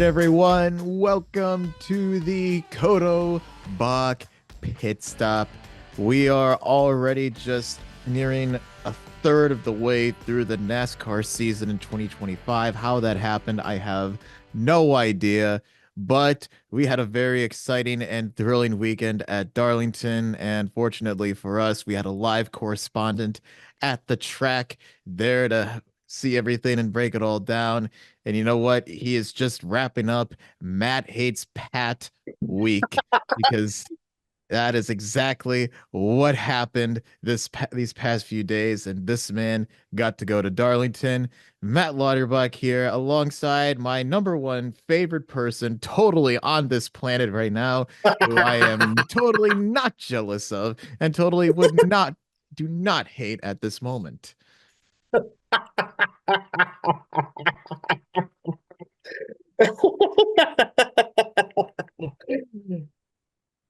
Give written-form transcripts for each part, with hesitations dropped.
right, everyone. Welcome to the Codo Bach Pitstop. We are already just nearing a third of the way through the NASCAR season in 2025. How that happened, I have no idea. But we had a very exciting and thrilling weekend at Darlington. And fortunately for us, we had a live correspondent at the track there to see everything and break it all down. And you know what? He is just wrapping up Matt Hates Pat week because that is exactly what happened these past few days. And this man got to go to Darlington. Matt Lauterbach here, alongside my number one favorite person totally on this planet right now, who I am totally not jealous of and totally do not hate at this moment.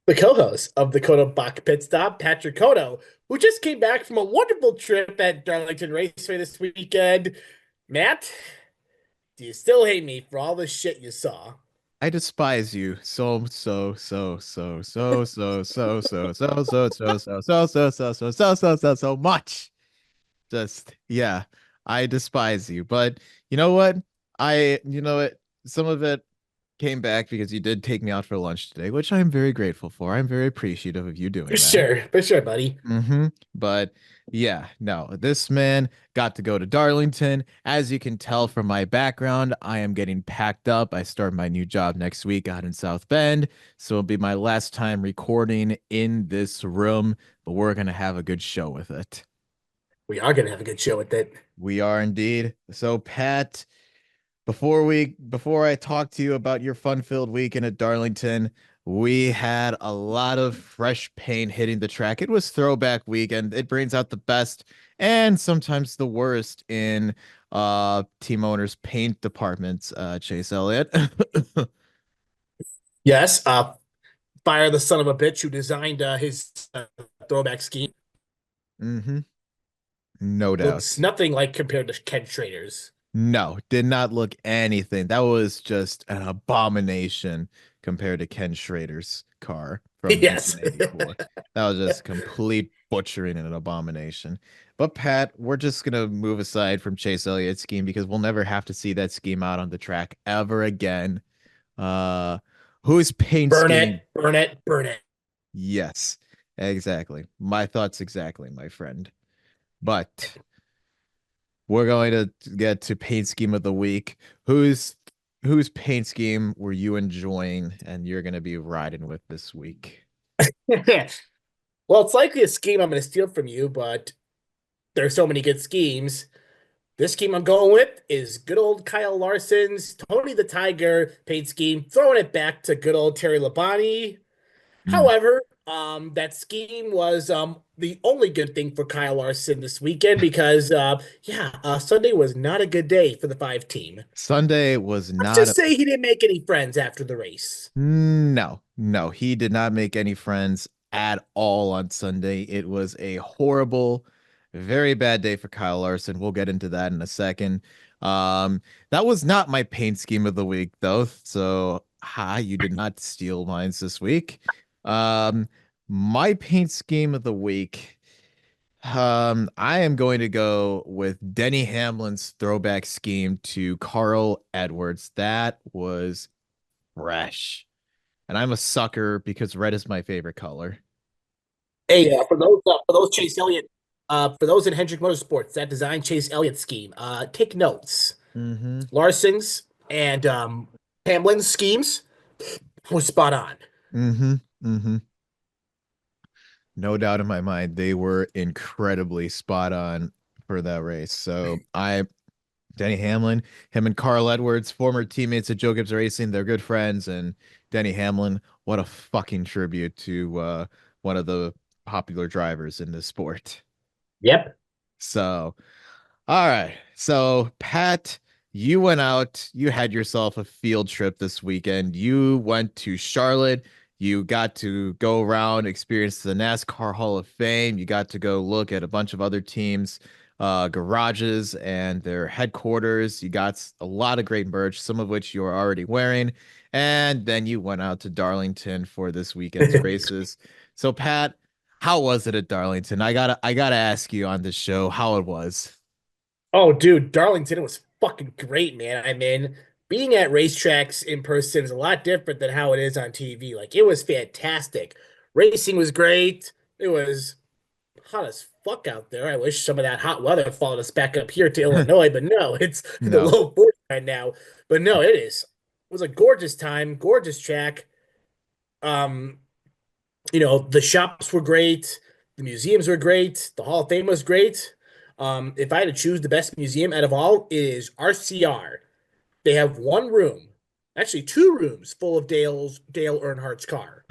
The co-host of the Codo Bach Pitstop, Patrick Codo, who just came back from a wonderful trip at Darlington Raceway this weekend. Matt, do you still hate me for all the shit you saw? I despise you so much. Just yeah, I despise you. But you know what? Some of it came back because you did take me out for lunch today, which I'm very grateful for. I'm very appreciative of you doing that. For sure, buddy. But yeah, no, this man got to go to Darlington. As you can tell from my background, I am getting packed up. I start my new job next week out in South Bend. So it'll be my last time recording in this room, but we're going to have a good show with it. We are gonna have a good show with it. We are indeed. So, Pat, before I talk to you about your fun-filled weekend at Darlington, we had a lot of fresh paint hitting the track. It was throwback weekend. It brings out the best and sometimes the worst in team owners' paint departments, Chase Elliott. Yes, fire the son of a bitch who designed his throwback scheme. hmm No Looks doubt. nothing like compared to Ken Schrader's. No, did not look anything. That was just an abomination compared to Ken Schrader's car from Yes. 1984. That was just complete butchering and an abomination. But Pat, we're just gonna move aside from Chase Elliott's scheme because we'll never have to see that scheme out on the track ever again. Uh, whose paint Burn scheme? it, burn it, burn it. Yes, exactly. My thoughts exactly, my friend. But we're going to get to paint scheme of the week. Whose paint scheme were you enjoying and you're going to be riding with this week? Well, it's likely a scheme I'm going to steal from you, but there's so many good schemes. This scheme I'm going with is good old Kyle Larson's Tony the Tiger paint scheme, throwing it back to good old Terry Labonte. Mm. However, that scheme was the only good thing for Kyle Larson this weekend because Sunday was not a good day for the five team. Sunday was Let's not just a, say he didn't make any friends after the race. no, he did not make any friends at all on Sunday. It was a horrible, very bad day for Kyle Larson. We'll get into that in a second. That was not my paint scheme of the week though. So, you did not steal mine this week. Um, my paint scheme of the week. I am going to go with Denny Hamlin's throwback scheme to Carl Edwards. That was fresh. And I'm a sucker because red is my favorite color. Hey, for those Chase Elliott, for those in Hendrick Motorsports that designed Chase Elliott scheme, take notes. Mm-hmm. Larson's and Hamlin's schemes were spot on. Mm-hmm. Mm-hmm. No doubt in my mind, they were incredibly spot on for that race. Denny Hamlin, him and Carl Edwards, former teammates at Joe Gibbs Racing, they're good friends. And Denny Hamlin, what a fucking tribute to one of the popular drivers in the sport. Yep. So, all right. So, Pat, you went out, you had yourself a field trip this weekend. You went to Charlotte. You got to go around, experience the NASCAR Hall of Fame. You got to go look at a bunch of other teams. garages and their headquarters. You got a lot of great merch, some of which you are already wearing. And then you went out to Darlington for this weekend's races. So, Pat, how was it at Darlington? I gotta ask you on this show how it was. Oh, dude, Darlington was fucking great, man. I mean, being at racetracks in person is a lot different than how it is on TV. Like, it was fantastic. Racing was great. It was hot as fuck out there. I wish some of that hot weather followed us back up here to Illinois, but no, it's in the No. low 40s right now. But no, it is. It was a gorgeous time, gorgeous track. Um, the shops were great, the museums were great, the Hall of Fame was great. If I had to choose the best museum out of all, it is RCR. They have one room, actually two rooms full of Dale Earnhardt's car.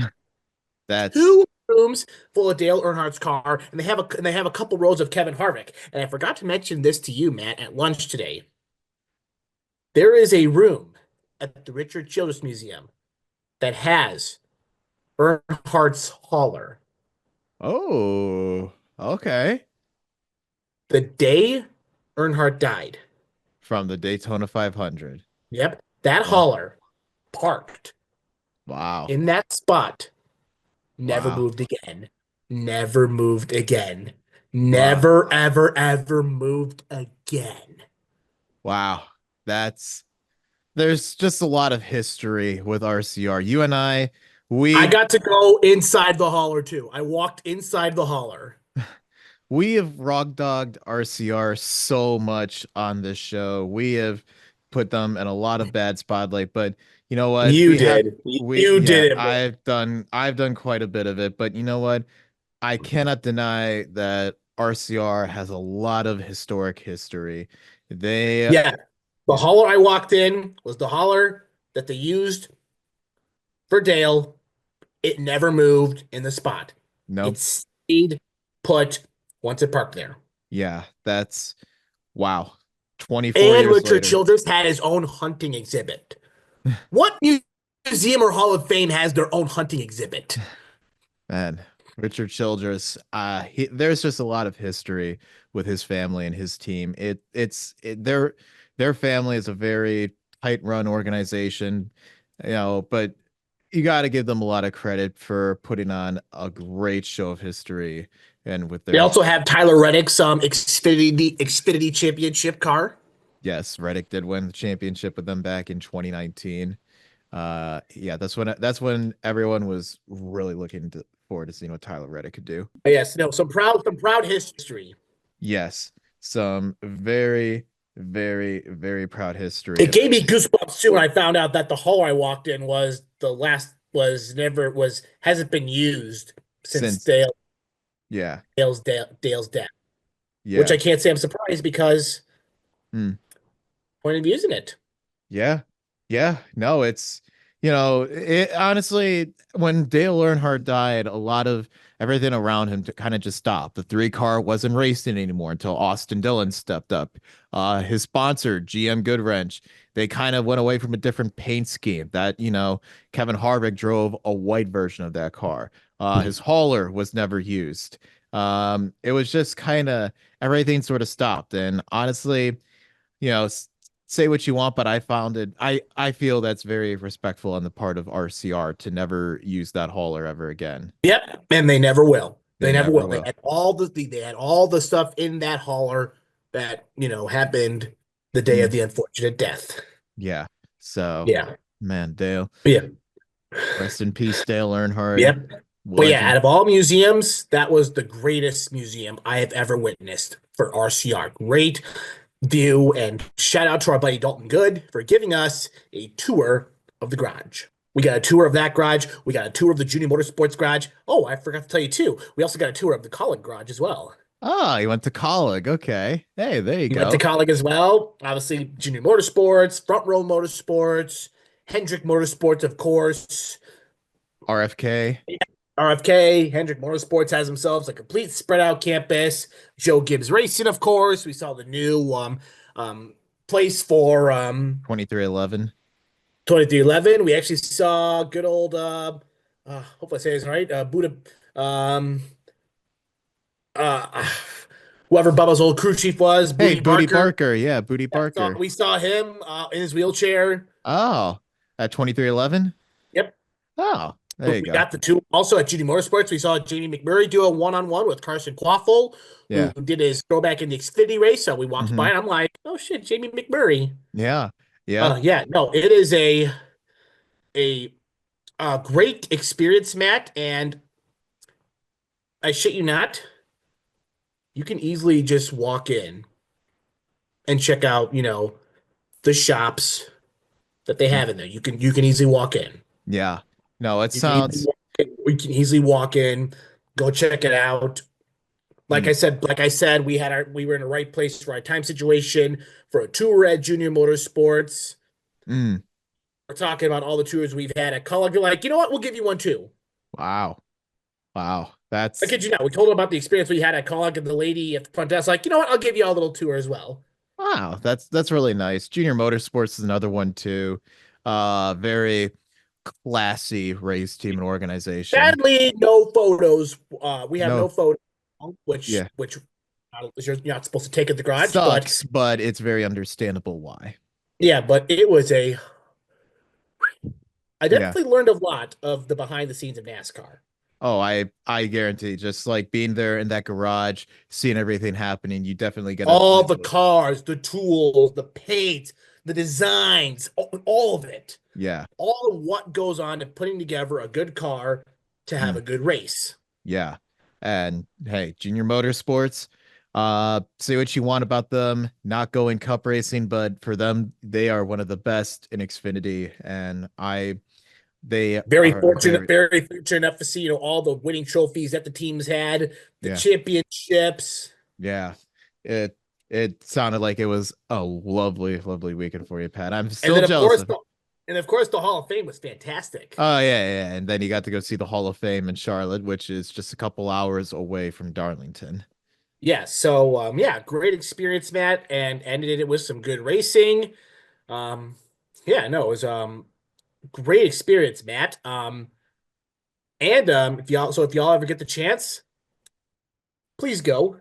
That's Two rooms full of Dale Earnhardt's car, and they have a couple rows of Kevin Harvick. And I forgot to mention this to you, Matt, at lunch today. There is a room at the Richard Childress Museum that has Earnhardt's hauler. oh, okay. The day Earnhardt died. From the Daytona 500. Yep, that Oh, hauler parked wow. in that spot, never Wow. moved again. Never moved again. Wow. Never, ever, ever moved again. Wow. That's there's just a lot of history with RCR. You and I we got to go inside the hauler too. I walked inside the hauler. we have rock dogged RCR so much on this show. We have put them in a lot of bad spotlight, but you know what? You We have did. we You yeah, did it, man. I've done quite a bit of it, but you know what? I cannot deny that RCR has a lot of historic history. They Yeah. The hauler I walked in was the hauler that they used for Dale. It never moved in the spot. It nope. stayed put once it parked there. Yeah, that's wow. 24 And years Richard later. Childress had his own hunting exhibit. What museum or Hall of Fame has their own hunting exhibit? Man, Richard Childress, there's just a lot of history with his family and his team. Their family is a very tight run organization, but you got to give them a lot of credit for putting on a great show of history and with They their also have Tyler Reddick's Xfinity Championship car. yes, Reddick did win the championship with them back in 2019. Yeah, that's when everyone was really forward to seeing what Tyler Reddick could do. Oh, yes, no, some proud history. Yes, some very, very, very proud history It gave me goosebumps too when I found out that the hall I walked in was the last was never was hasn't been used since since yeah, Dale's death. Which yeah. I can't say I'm surprised because Hmm. point of using it. Yeah. Yeah. No, honestly, when Dale Earnhardt died, a lot of everything around him kind of just stopped. The three car wasn't racing anymore until Austin Dillon stepped up. His sponsor, GM Goodwrench, they kind of went away from a different paint scheme that, Kevin Harvick drove a white version of that car. His hauler was never used. It was just kind of everything sort of stopped. And honestly, you know, s- say what you want, but I feel that's very respectful on the part of RCR to never use that hauler ever again. Yep, and they never will. They They never never will. They will. had all the stuff in that hauler that happened the day of Mm, the unfortunate death. yeah. So, Yeah. man, Dale, Yeah. rest in peace, Dale Earnhardt, Yep. But yeah, out legend. of all museums, that was the greatest museum I have ever witnessed for RCR. Great view, and shout out to our buddy Dalton Good for giving us a tour of the garage. We got a tour of that garage. We got a tour of the Junior Motorsports garage. Oh, I forgot to tell you too. We also got a tour of the Colin garage as well. Oh, he went to college. Okay. Hey, there you We went to go. Colin as well. Obviously, Junior Motorsports, Front Row Motorsports, Hendrick Motorsports, of course. RFK, RFK, Hendrick Motorsports has themselves a complete spread out campus. Joe Gibbs Racing, of course. We saw the new um, place for 2311. 2311. We actually saw good old hope I say this right. Buddha um uh whoever Bubba's old crew chief was, Hey, Booty Booty Barker. Barker. Yeah, Booty Yeah, Barker. we saw him in his wheelchair. Oh, at 2311. Yep. Oh, there you We go. got the two. Also at GD Motorsports, we saw Jamie McMurray do a one-on-one with Carson Quaffle, who Yeah. did his throwback in the Xfinity race. So we walked by Hmm. and I'm like, oh shit, Jamie McMurray. Yeah. Yep. Yeah, no, it is a great experience, Matt, and I shit you not, you can easily just walk in and check out, the shops that they have in there. You can easily walk in. Yeah. No, it You can easily sounds. walk in, we can easily walk in, go check it out. Mm, Like I said, we were in the right place for our time situation for a tour at Junior Motorsports. mm, We're talking about all the tours we've had at Cullen. You're like, you know what? We'll give you one too. wow. Wow. I That's kid you not. We told them about the experience we had at Cullen, and the lady at the front desk, like, you know what? I'll give you a little tour as well. wow. That's really nice. Junior Motorsports is another one too. Very classy race team and organization. Sadly, no photos. We have no No, photos, which yeah. you're not supposed to take at the garage. But Sucks, but it's very understandable why. yeah, but it was a. I Yeah. definitely learned a lot of the behind the scenes of NASCAR. Oh, I guarantee just like being there in that garage, seeing everything happening, you definitely get a All nice the look. cars, the tools, the paint, the designs, all of it. Yeah. All of what goes on to putting together a good car to have Mm, a good race. yeah. And hey, Junior Motorsports, say what you want about them not going cup racing, but for them, they are one of the best in Xfinity. And they are very, Very fortunate enough to see, all the winning trophies that the teams had, the yeah. championships. Yeah. It it sounded like it was a lovely, lovely weekend for you, Pat. I'm And still then of jealous course of it. the Hall of Fame was fantastic. Oh yeah, yeah. And then you got to go see the Hall of Fame in Charlotte, which is just a couple hours away from Darlington. Yeah, so yeah, great experience, Matt, and ended it with some good racing. Um, yeah, no, it was great experience, Matt. And if y'all ever get the chance, please go,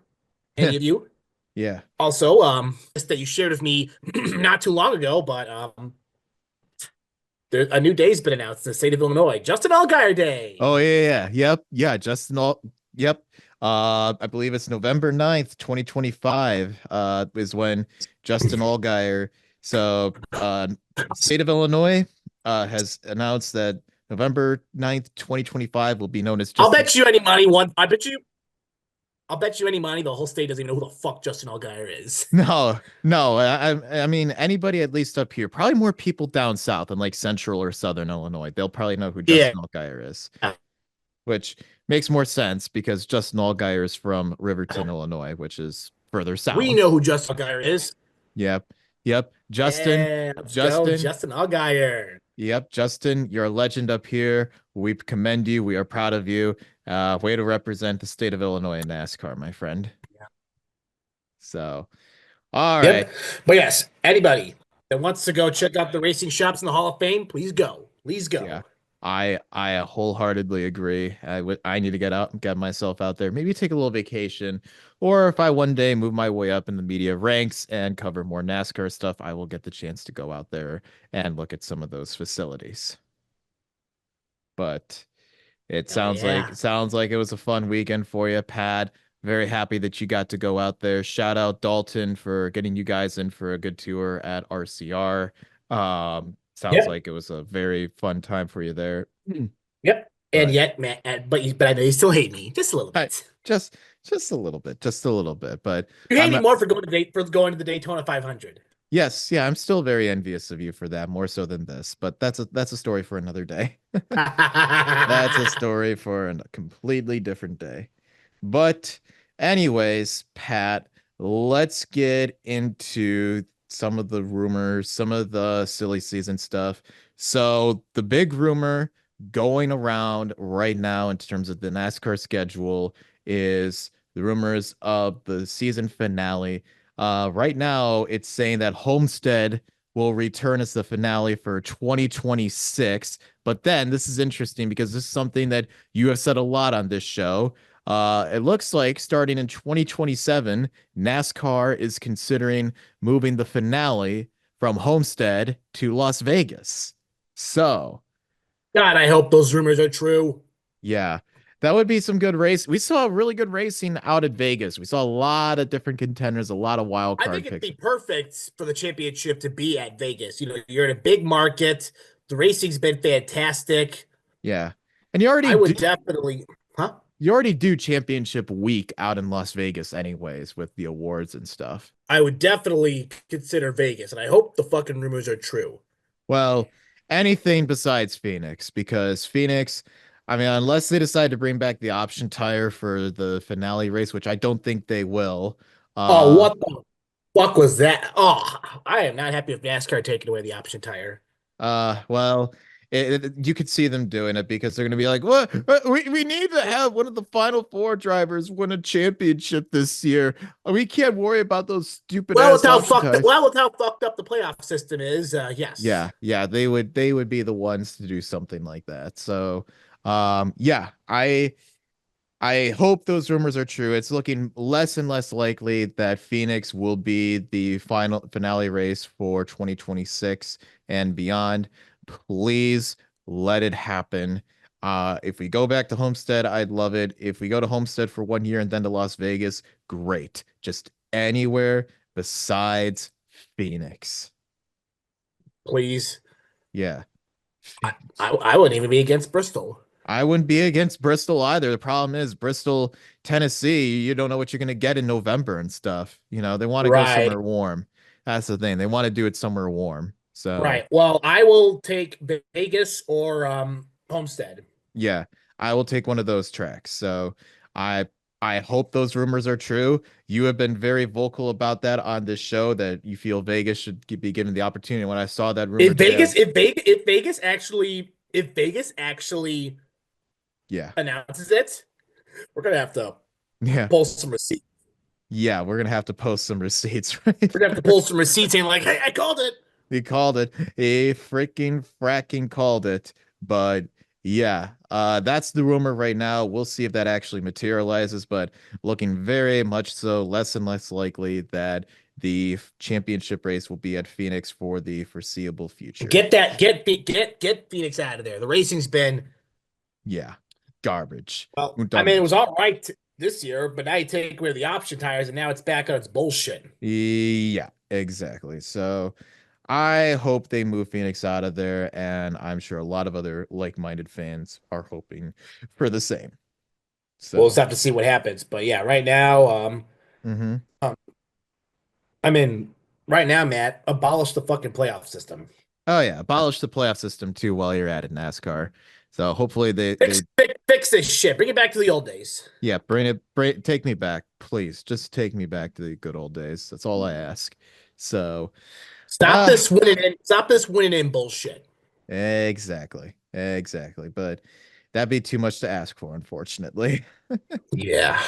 any of you. Yeah. Also, that you shared with me not too long ago, but there a new day's been announced in the state of Illinois, Justin Allgaier Day. Oh yeah, yeah. Yep. Yeah, Justin all yep. I believe it's November 9th, 2025, is when Justin Allgaier. So state of Illinois has announced that November 9th, 2025 will be known as I'll Justin. bet you any money one. I'll bet you any money the whole state doesn't even know who the fuck Justin Allgaier is. No, no. I mean anybody at least up here, probably more people down south in like central or southern Illinois. They'll probably know who Yeah, Justin Allgaier is, which makes more sense because Justin Allgaier is from Riverton, Illinois, which is further we south. know who Justin Allgaier is. Yep. Yep. Justin, Yeah, let's go, Justin, Justin Allgaier. yep, Justin, you're a legend up here. We commend you. We are proud of you. Way to represent the state of Illinois in NASCAR, my friend. So, all right. Yep. But yes, anybody that wants to go check out the racing shops in the Hall of Fame, please go. Please Yeah. go. I wholeheartedly agree. I need to get out and get myself out there. Maybe take a little vacation, or if I one day move my way up in the media ranks and cover more NASCAR stuff, I will get the chance to go out there and look at some of those facilities. But it Oh yeah. sounds like it was a fun weekend for you, Pat. Very happy that you got to go out there. Shout out Dalton for getting you guys in for a good tour at RCR. Sounds Yep. like it was a very fun time for you there. Yep. And But yet, Matt, but I know you still hate me just a little I bit. just just a little bit, just a little bit. But You hate I'm me more for going to the Daytona 500. yes, yeah, I'm still very envious of you for that, more so than this. But that's a story for another day. That's a story for a completely different day. But, anyways, Pat, let's get into some of the rumors, some of the silly season stuff. So, the big rumor going around right now in terms of the NASCAR schedule is the rumors of the season finale. Right now, it's saying that Homestead will return as the finale for 2026. But then this is interesting because this is something that you have said a lot on this show. It looks like starting in 2027, NASCAR is considering moving the finale from Homestead to Las Vegas. So, God, I hope those rumors are true. yeah, that would be some good race. We saw really good racing out at Vegas. We saw a lot of different contenders, a lot of wild I think card it'd picks. be perfect for the championship to be at Vegas. You're in a big market. The racing's been fantastic. Yeah. And you already I do would definitely, huh? you already do championship week out in Las Vegas anyways with the awards and stuff. I would definitely consider Vegas, and I hope the fucking rumors are true. Well, anything besides Phoenix, because Phoenix, I mean, unless they decide to bring back the option tire for the finale race, which I don't think they will. Oh, Uh, what the fuck was that? Oh, I am not happy with NASCAR taking away the option tire. well, you could see them doing it because they're going to be like, what? We need to have one of the final four drivers win a championship this year. We can't worry about those stupid ass option tires. With how fucked up the playoff system is, yes. Yeah, they would be the ones to do something like that. So, yeah, I hope those rumors are true. It's looking less and less likely that Phoenix will be the final finale race for 2026 and beyond. Please let it happen. If we go back to Homestead, I'd love it. If we go to Homestead for 1 year and then to Las Vegas, great. Just anywhere besides Phoenix. Please. Yeah. I wouldn't even be against Bristol. I wouldn't be against Bristol either. The problem is Bristol, Tennessee, you don't know what you're going to get in November and stuff. They want to go Right. somewhere warm. That's the thing. They want to do it somewhere warm. So, Right. Well, I will take Vegas or Homestead. yeah, I will take one of those tracks. So, I I hope those rumors are true. You have been very vocal about that on this show that you feel Vegas should be given the opportunity. When I saw that rumor today, I was If Vegas actually yeah. announces it, we're gonna have to Yeah. pull some receipts. Yeah, we're going to have to post some receipts, right? We're gonna have to pull some receipts saying like, "Hey, I called it." He called it. He freaking fracking called it. But yeah, that's the rumor right now. We'll see if that actually materializes, but looking very much so, less and less likely that the championship race will be at Phoenix for the foreseeable future. Get Phoenix out of there. The racing's been Yeah, garbage. well. I mean, it was Garbage. all right this year, but now you take away the option tires, and now it's back on its bullshit. Yeah, exactly. So I hope they move Phoenix out of there, and I'm sure a lot of other like-minded fans are hoping for the same. We'll So, just have to see what happens. But yeah, right now, mhm. um, I mean, right now, Matt, abolish the fucking playoff system. Oh yeah, abolish the playoff system too while you're at it, NASCAR. So hopefully they Fix this shit. Bring it back to the old days. yeah, take me back, please. Just take me back to the good old days. That's all I ask. So, uh Stop this winning in bullshit. exactly. Exactly. But that'd be too much to ask for, unfortunately. Yeah.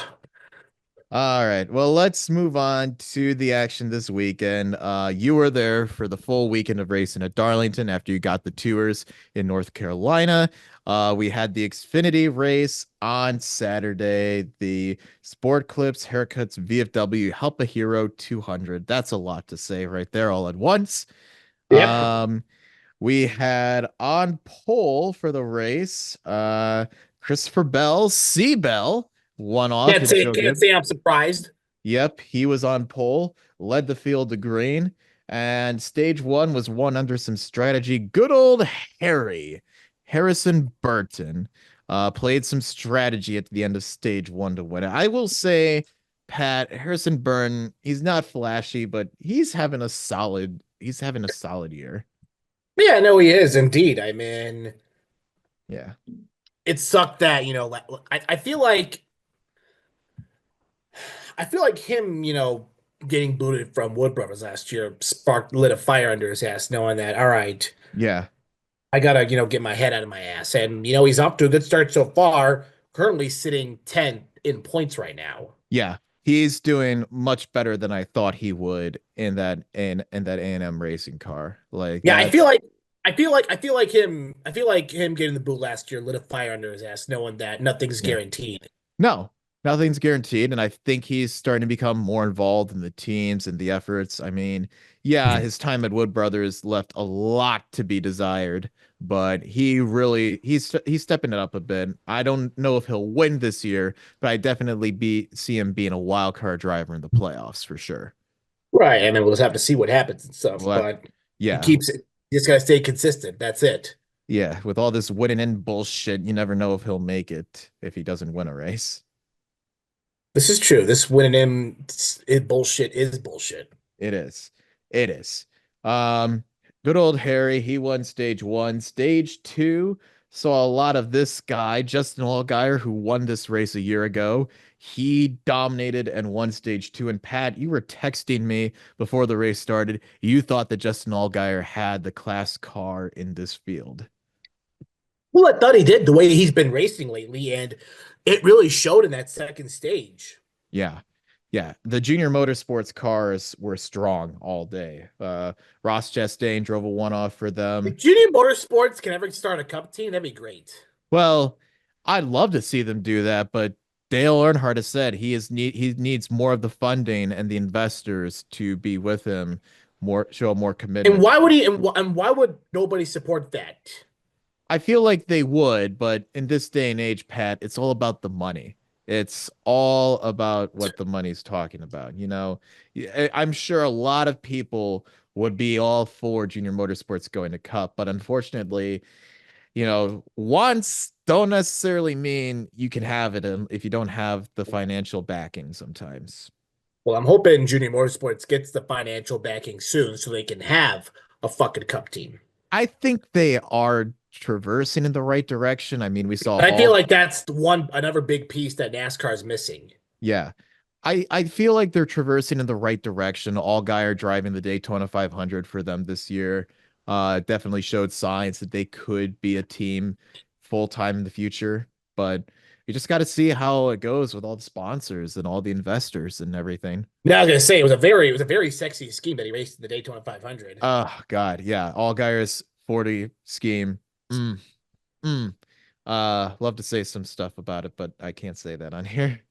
All right. Well, let's move on to the action this weekend. You were there for the full weekend of racing at Darlington after you got the tours in North Carolina. We had the Xfinity race on Saturday, the Sport Clips, Haircuts, VFW, Help a Hero 200. That's a lot to say right there all at once. Yep. Um, we had on pole for the race, Christopher Bell, C Bell, one off in Joe Can't Gibbs. say I'm surprised. Yep, he was on pole, led the field to green, and stage one was won under some strategy. Good old Harrison Burton, played some strategy at the end of stage one to win it. I will say, Pat, Harrison Burton, he's not flashy, but he's having a solid year. Yeah, no, he is indeed. I mean, Yeah. it sucked that, I feel like him, getting booted from Wood Brothers last year lit a fire under his ass, knowing that, all right, Yeah. I gotta, get my head out of my ass. And, he's off to a good start so far, currently sitting 10th in points right now. Yeah. He's doing much better than I thought he would in that A&M racing car. Like Yeah, that's I feel like him getting the boot last year lit a fire under his ass, knowing that nothing's yeah. guaranteed. No. Nothing's guaranteed, and I think he's starting to become more involved in the teams and the efforts. I mean, yeah, his time at Wood Brothers left a lot to be desired, but he's stepping it up a bit. I don't know if he'll win this year, but I definitely be see him being a wild card driver in the playoffs for sure. Right, and then we'll just have to see what happens and stuff. Well, But he yeah, keeps it. You just gotta stay consistent. That's it. yeah, with all this winning in bullshit, you never know if he'll make it if he doesn't win a race. This is true. This winning him bullshit is bullshit. It is. It is. Um, Good old Harry, he won stage one. Stage two saw a lot of this guy, Justin Allgaier, who won this race a year ago. He dominated and won stage two. And Pat, you were texting me before the race started. You thought that Justin Allgaier had the class car in this field. Well, I thought he did the way he's been racing lately, and it really showed in that second stage. Yeah. Yeah. The junior motorsports cars were strong all day. Ross Chastain drove a one off for them. If Junior Motorsports can ever start a cup team, that'd be great. Well, I'd love to see them do that, but Dale Earnhardt has said he needs more of the funding and the investors to be with him, more show more And commitment. why would he? And why would nobody support that? I feel like they would, but in this day and age, Pat, it's all about the money. It's all about what the money's talking about. I'm sure a lot of people would be all for junior motorsports going to Cup, but unfortunately, wants don't necessarily mean you can have it if you don't have the financial backing sometimes. Well, I'm hoping Junior Motorsports gets the financial backing soon so they can have a fucking cup team. I think they are traversing in the right direction. I mean, we saw But I feel all, like that's another big piece that NASCAR is missing. yeah. I feel like they're traversing in the right direction. All guy are driving the Daytona 500 for them this year. Definitely showed signs that they could be a team full time in the future, but you just got to see how it goes with all the sponsors and all the investors and everything. Now, I was gonna say it was a very sexy scheme that he raced in the Daytona 500. Oh God, yeah. All Guyers 40 scheme. Mm, mm. Love to say some stuff about it, but I can't say that on here.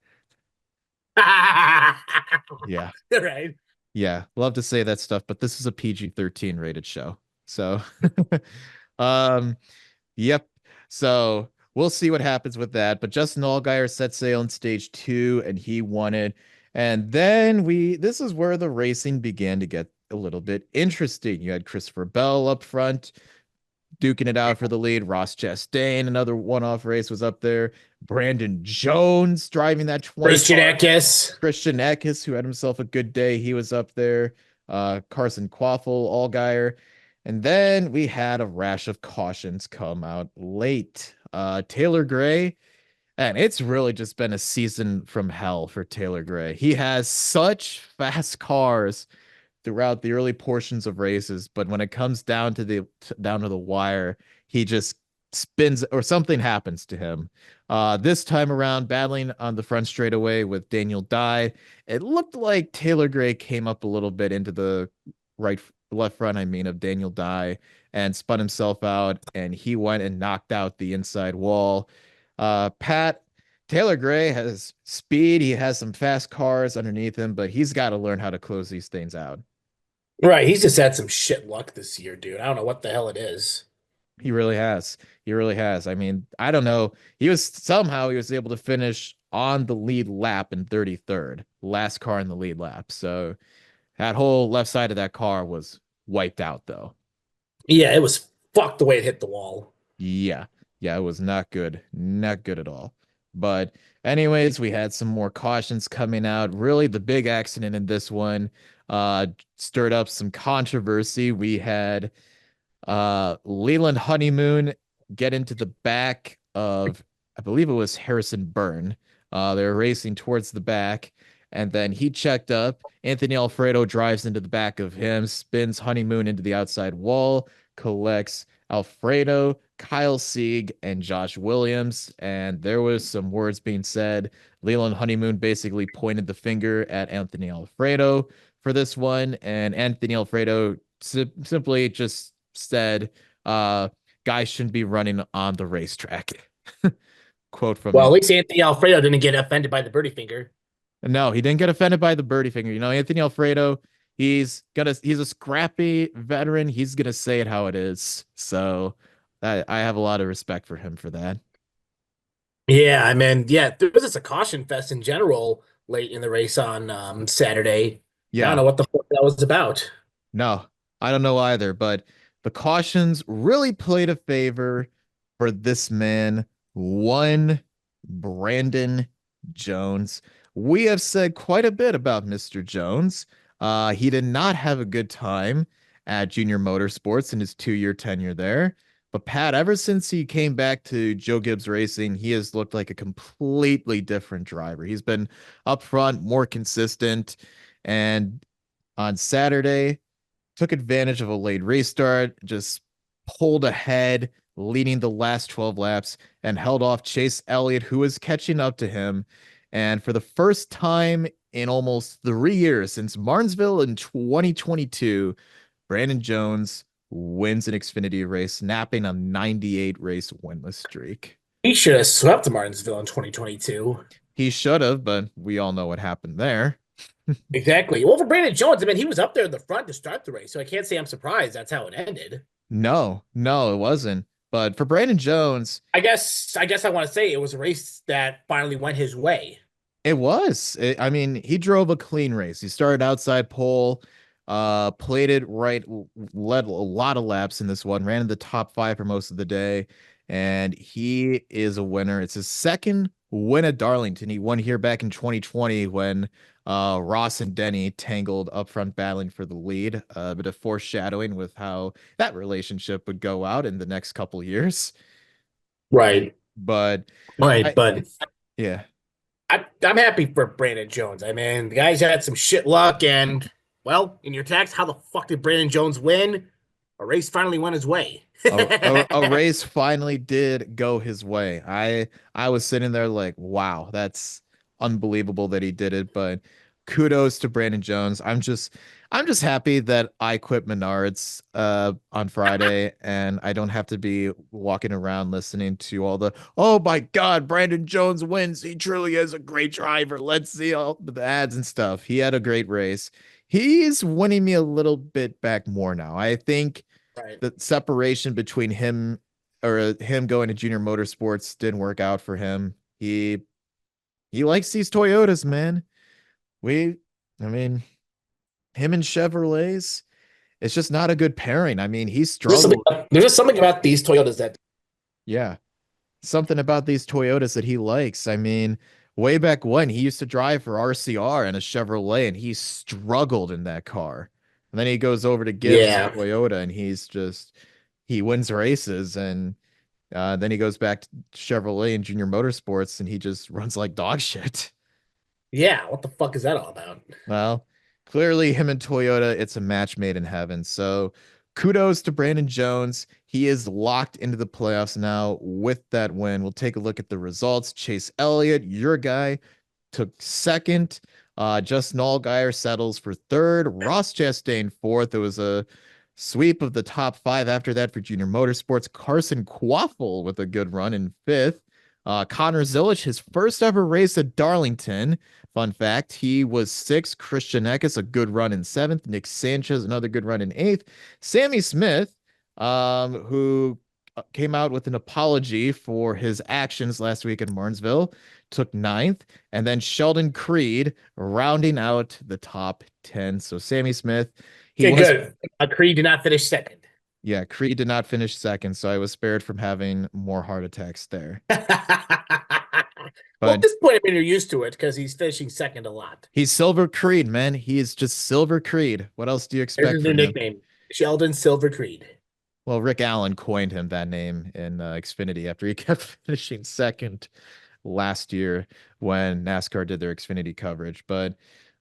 Yeah. Right. Yeah. Love to say that stuff, but this is a PG-13 rated show. So um yep. So we'll see what happens with that. But Justin Allgaier set sail in stage two and he won it. And then this is where the racing began to get a little bit interesting. You had Christopher Bell up front, duking it out for the lead. Ross Chastain, another one-off race, was up there. Brandon Jones driving that 20 Christian car. Eckes. Christian Eckes, who had himself a good day, he was up there. Carson Quaffle, Allgaier. And then we had a rash of cautions come out late. Taylor Gray, and it's really just been a season from hell for Taylor Gray. He has such fast cars throughout the early portions of races, but when it comes down to the wire, he just spins or something happens to him. This time around, battling on the front straightaway with Daniel Dye, it looked like Taylor Gray came up a little bit into the right left front, I mean, of Daniel Dye and spun himself out, and he went and knocked out the inside wall. Pat, Taylor Gray has speed. He has some fast cars underneath him, but he's got to learn how to close these things out. Right. He's just had some shit luck this year, dude. I don't know what the hell it is. He really has. He really has. I mean, I don't know. He was able to finish on the lead lap in 33rd, last car in the lead lap. So that whole left side of that car was wiped out though. Yeah, it was fucked the way it hit the wall. Yeah. Yeah, it was not good. Not good at all. But anyways, we had some more cautions coming out. Really the big accident in this one stirred up some controversy. We had Leland Honeymoon get into the back of, I believe it was Harrison Byrne. They were racing towards the back, and then he checked up. Anthony Alfredo drives into the back of him, spins Honeymoon into the outside wall, collects Alfredo, Kyle Sieg, and Josh Williams. And there was some words being said. Leland Honeymoon basically pointed the finger at Anthony Alfredo for this one, and Anthony Alfredo simply just said, guys shouldn't be running on the racetrack. Quote from Well, the. at least Anthony Alfredo didn't get offended by the birdie finger. No, he didn't get offended by the birdie finger. Anthony Alfredo, he's a scrappy veteran. He's gonna say it how it is. So I have a lot of respect for him for that. Yeah, I mean, yeah, there was just a caution fest in general late in the race on Saturday. I don't Yeah. know what the fuck that was about. No, I don't know either, but the cautions really played a favor for this man, one Brandon Jones. We have said quite a bit about Mr. Jones. He did not have a good time at Junior Motorsports in his 2-year tenure there. But Pat, ever since he came back to Joe Gibbs Racing, he has looked like a completely different driver. He's been up front, more consistent, and on Saturday, took advantage of a late restart, just pulled ahead, leading the last 12 laps, and held off Chase Elliott, who was catching up to him. And for the first time in almost 3 years, since Martinsville in 2022, Brandon Jones wins an Xfinity race, snapping a 98 race winless streak. He should have swept Martinsville in 2022. He should have, but we all know what happened there. Exactly. Well, for Brandon Jones, I mean, he was up there in the front to start the race, so I can't say I'm surprised that's how it ended. No, no, it wasn't. But for Brandon Jones, I guess I want to say it was a race that finally went his way. it was. I mean, he drove a clean race. He started outside pole, played it right, led a lot of laps in this one, ran in the top five for most of the day, and he is a winner. It's his second win at Darlington. He won here back in 2020 when Ross and Denny tangled up front battling for the lead. A bit of foreshadowing with how that relationship would go out in the next couple years. Right. But Right. I, But yeah. I'm happy for Brandon Jones. I mean, the guy's had some shit luck, and well, in your text, how the fuck did Brandon Jones win? A race finally went his way. A race finally did go his way. I was sitting there like, wow, that's unbelievable that he did it. But kudos to Brandon Jones. I'm just happy that I quit Menards on Friday and I don't have to be walking around listening to all the, oh my God, Brandon Jones wins. He truly is a great driver. Let's see all the ads and stuff. He had a great race. He's winning me a little bit back more now. I think Right. the separation between him or him going to junior motorsports didn't work out for him. He likes these Toyotas, man. We I mean, him and Chevrolets, it's just not a good pairing. I mean, he struggled. There's just something about these Toyotas that Yeah. Something about these Toyotas that he likes. I mean, way back when he used to drive for RCR and a Chevrolet and he struggled in that car. And then he goes over to Gibbs and yeah. Toyota and he wins races and then he goes back to Chevrolet and Junior Motorsports and he just runs like dog shit. Yeah, what the fuck is that all about? Well, clearly him and Toyota, it's a match made in heaven. So kudos to Brandon Jones. He is locked into the playoffs now with that win. We'll take a look at the results. Chase Elliott, your guy, took second. Justin Allgaier settles for third. Ross Chastain fourth. It was a sweep of the top five after that for Junior Motorsports. Carson Quaffle with a good run in fifth. Connor Zilisch, his first ever race at Darlington. Fun fact, he was sixth. Christian Eckes, a good run in seventh. Nick Sanchez, another good run in eighth. Sammy Smith, who came out with an apology for his actions last week in Martinsville, took ninth. And then Sheldon Creed rounding out the top 10. So Sammy Smith, he Okay, was, good. Creed did not finish second. yeah, Creed did not finish second. So I was spared from having more heart attacks there. Well, at But this point, I mean, you're used to it because he's finishing second a lot. he's Silver Creed, man. He is just Silver Creed. What else do you There's expect his new from him? nickname, Sheldon Silver Creed. Well, Rick Allen coined him that name in Xfinity after he kept finishing second last year when NASCAR did their Xfinity coverage. But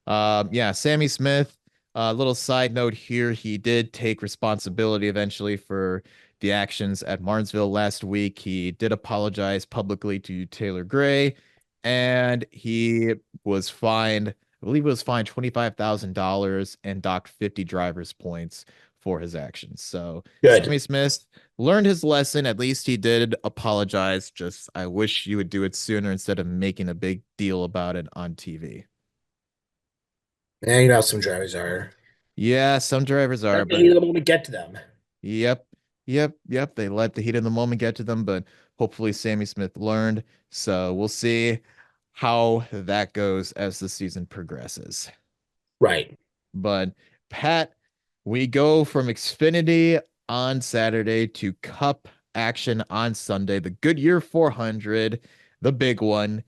yeah, Sammy Smith, a little side note here, he did take responsibility eventually for the actions at Martinsville last week. He did apologize publicly to Taylor Gray, and he was fined, I believe it was fined $25,000 and docked 50 drivers points for his actions. So Good. Sammy Smith learned his lesson. At least he did apologize. Just, I wish you would do it sooner instead of making a big deal about it on TV. And you know how some drivers are. Yeah, some drivers are, Let the but heat of the moment get to them. yep, yep. They let the heat of the moment get to them, but hopefully Sammy Smith learned. So we'll see how that goes as the season progresses. Right. But Pat, we go from Xfinity on Saturday to Cup action on Sunday. The Goodyear 400, the big one.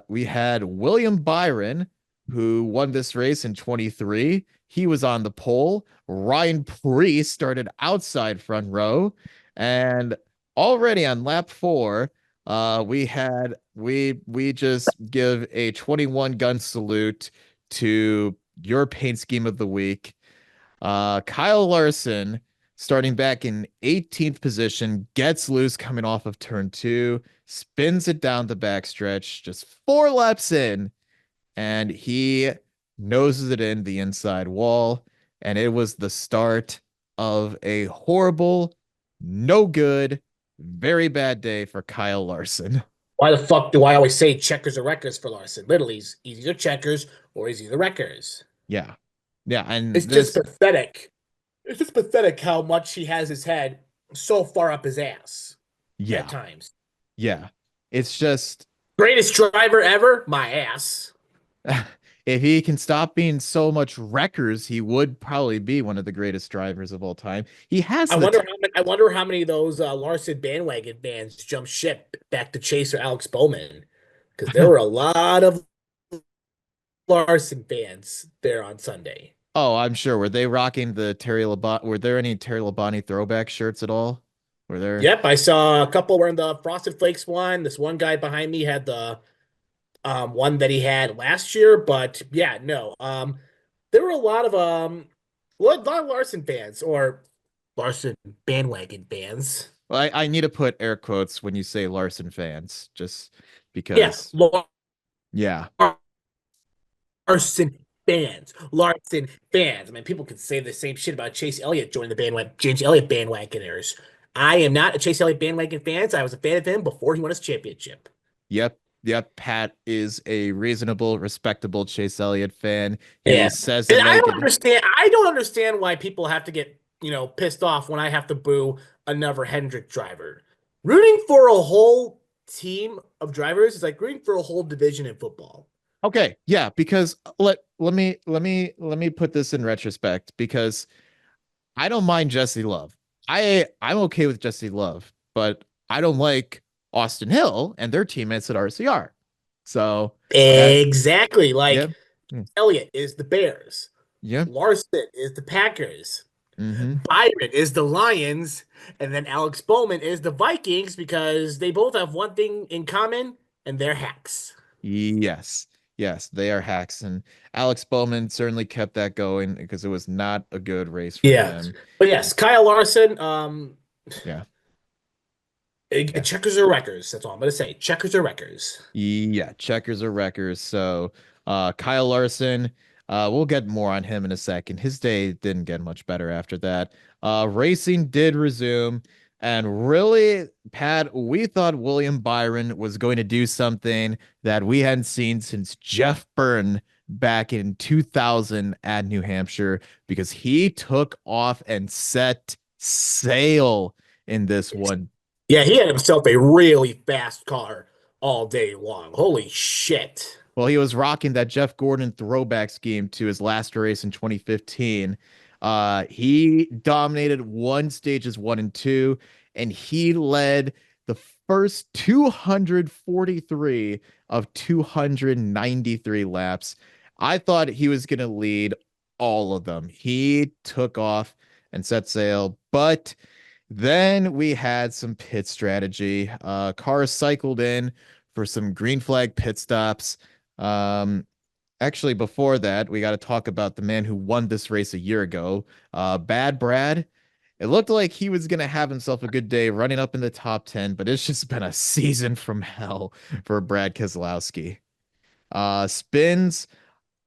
We had William Byron, who won this race in 23. He was on the pole. Ryan Preece started outside front row, and already on lap four, we just give a 21 gun salute to your paint scheme of the week. Kyle Larson, starting back in 18th position, gets loose coming off of turn two, spins it down the backstretch, just 4 laps in, and he noses it in the inside wall. And it was the start of a horrible, no good, very bad day for Kyle Larson. Why the fuck do I always say checkers or wreckers for Larson? Literally, he's either checkers or he's either wreckers. Yeah. Yeah. And It's just this, pathetic. It's just pathetic how much he has his head so far up his ass at yeah. times. Yeah. It's just, Greatest driver ever? My ass. if he can stop being so much wreckers, he would probably be one of the greatest drivers of all time. He has the I wonder how many of those Larson bandwagon fans jumped ship back to Chase or Alex Bowman, because there were a lot of Larson fans there on Sunday. Oh, I'm sure. Were they rocking the Terry Labonte? Were there any Terry Labonte throwback shirts at all? Were there? Yep, I saw a couple wearing the Frosted Flakes one. This one guy behind me had the one that he had last year, but yeah, no. There were a lot of Larson fans or Larson bandwagon fans. Well, I need to put air quotes when you say Larson fans, just Yeah, because. Yeah. Larson fans. Larson fans. I mean, people could say the same shit about Chase Elliott joining the bandwagon, James Elliott bandwagoners. I am not a Chase Elliott bandwagon fan. I was a fan of him before he won his championship. Yep. Yep. Pat is a reasonable, respectable Chase Elliott fan. He Yeah. says to And make it. I don't understand why people have to get, pissed off when I have to boo another Hendrick driver. Rooting for a whole team of drivers is like rooting for a whole division in football. Okay, yeah, because let me put this in retrospect because I don't mind Jesse Love. I'm okay with Jesse Love, but I don't like Austin Hill and their teammates at RCR. So that, Exactly. yeah, Like mm, Elliott is the Bears. yeah, Larson is the Packers. mm-hmm. Byron is the Lions. And then Alex Bowman is the Vikings because they both have one thing in common and they're hacks. Yes, yes, they are hacks, and Alex Bowman certainly kept that going because it was not a good race for Yeah. him. But yes, Kyle Larson, Yeah, yeah. checkers or wreckers. That's all I'm going to say. Checkers or wreckers. Yeah, checkers or wreckers. So, Kyle Larson, we'll get more on him in a second. His day didn't get much better after that. Racing did resume, and really, Pat, we thought William Byron was going to do something that we hadn't seen since Jeff Byrne back in 2000 at New Hampshire because he took off and set sail in this one. Yeah, he had himself a really fast car all day long. Holy shit. Well, he was rocking that Jeff Gordon throwback scheme to his last race in 2015. He dominated stages one and two, and he led the first 243 of 293 laps. I thought he was going to lead all of them. He took off and set sail, but then we had some pit strategy. Cars cycled in for some green flag pit stops. Um, Actually, before that, we got to talk about the man who won this race a year ago, Bad Brad. It looked like he was going to have himself a good day running up in the top 10, but it's just been a season from hell for Brad Keselowski. Spins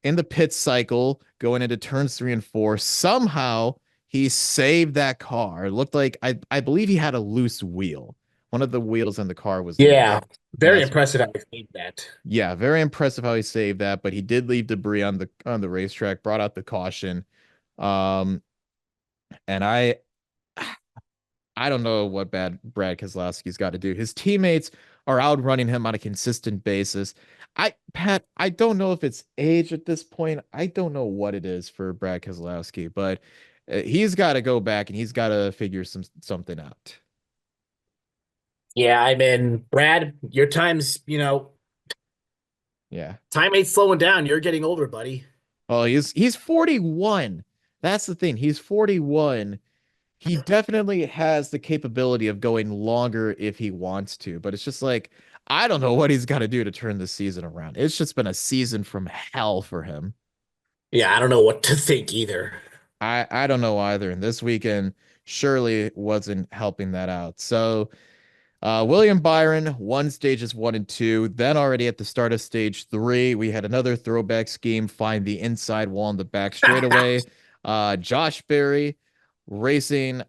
in the pit cycle going into turns three and four. Somehow he saved that car. It looked like I believe he had a loose wheel. One of the wheels in the car was loose. Yeah, And very impressive how he made that. yeah, very impressive how he saved that, but he did leave debris on the racetrack, brought out the caution. Um, and I don't know what bad Brad Keselowski's got to do. His teammates are outrunning him on a consistent basis. I don't know if it's age at this point. I don't know what it is for Brad Keselowski, but he's got to go back and he's got to figure something out. Yeah, I mean, Brad, your Yeah. time ain't slowing down. You're getting older, buddy. Oh, he's 41. That's the thing. He's 41. He definitely has the capability of going longer if he wants to, but it's just like I don't know what he's got to do to turn the season around. It's just been a season from hell for him. Yeah, I don't know what to think either. I don't know either, and this weekend surely wasn't helping that out. So William Byron won stages 1 and 2. Then already at the start of stage 3, we had another throwback scheme, find the inside wall in the back straightaway. Josh Berry racing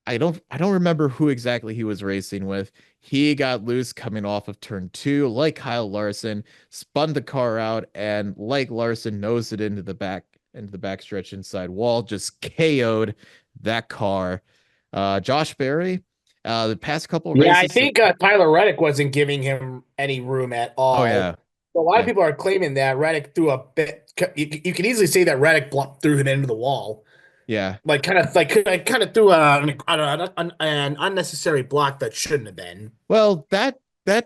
I don't remember who exactly he was racing with. He got loose coming off of turn 2, like Kyle Larson, spun the car out, and like Larson nosed it into the backstretch inside wall, just KO'd that car. Josh Berry, the past couple Yeah, I races. think Tyler Reddick wasn't giving him any room at Oh yeah, all. A lot of yeah, people are claiming that Reddick threw a bit. You can easily say that Reddick threw him into the wall, yeah. kind of threw an unnecessary block that shouldn't have been. Well, that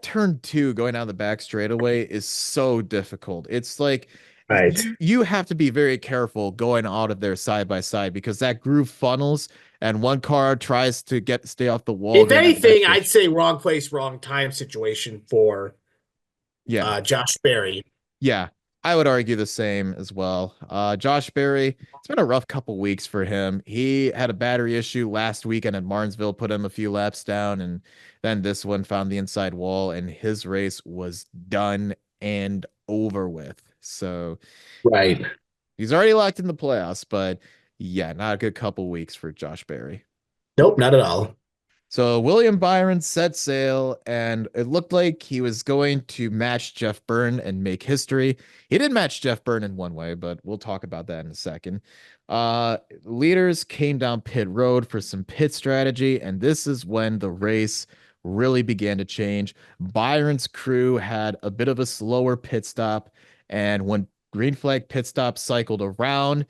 turn 2 going down the back straightaway is so difficult. It's like Right. you have to be very careful going out of there side by side because that groove funnels and one car tries to stay off the wall If going down the back anything, I'd stretch. say wrong place, wrong time situation for Yeah. Josh Berry. Yeah, I would argue the same as well. Josh Berry, it's been a rough couple weeks for him. He had a battery issue last weekend at Martinsville, put him a few laps down, and then this one found the inside wall, and his race was done and over with. So Right. he's already locked in the playoffs, but yeah, not a good couple weeks for Josh Berry. Nope, not at all. So William Byron set sail, and it looked like he was going to match Jeff Byrne and make history. He did match Jeff Byrne in one way, but we'll talk about that in a second. Leaders came down pit road for some pit strategy, and this is when the race really began to change. Byron's crew had a bit of a slower pit stop, and when green flag pit stop cycled around,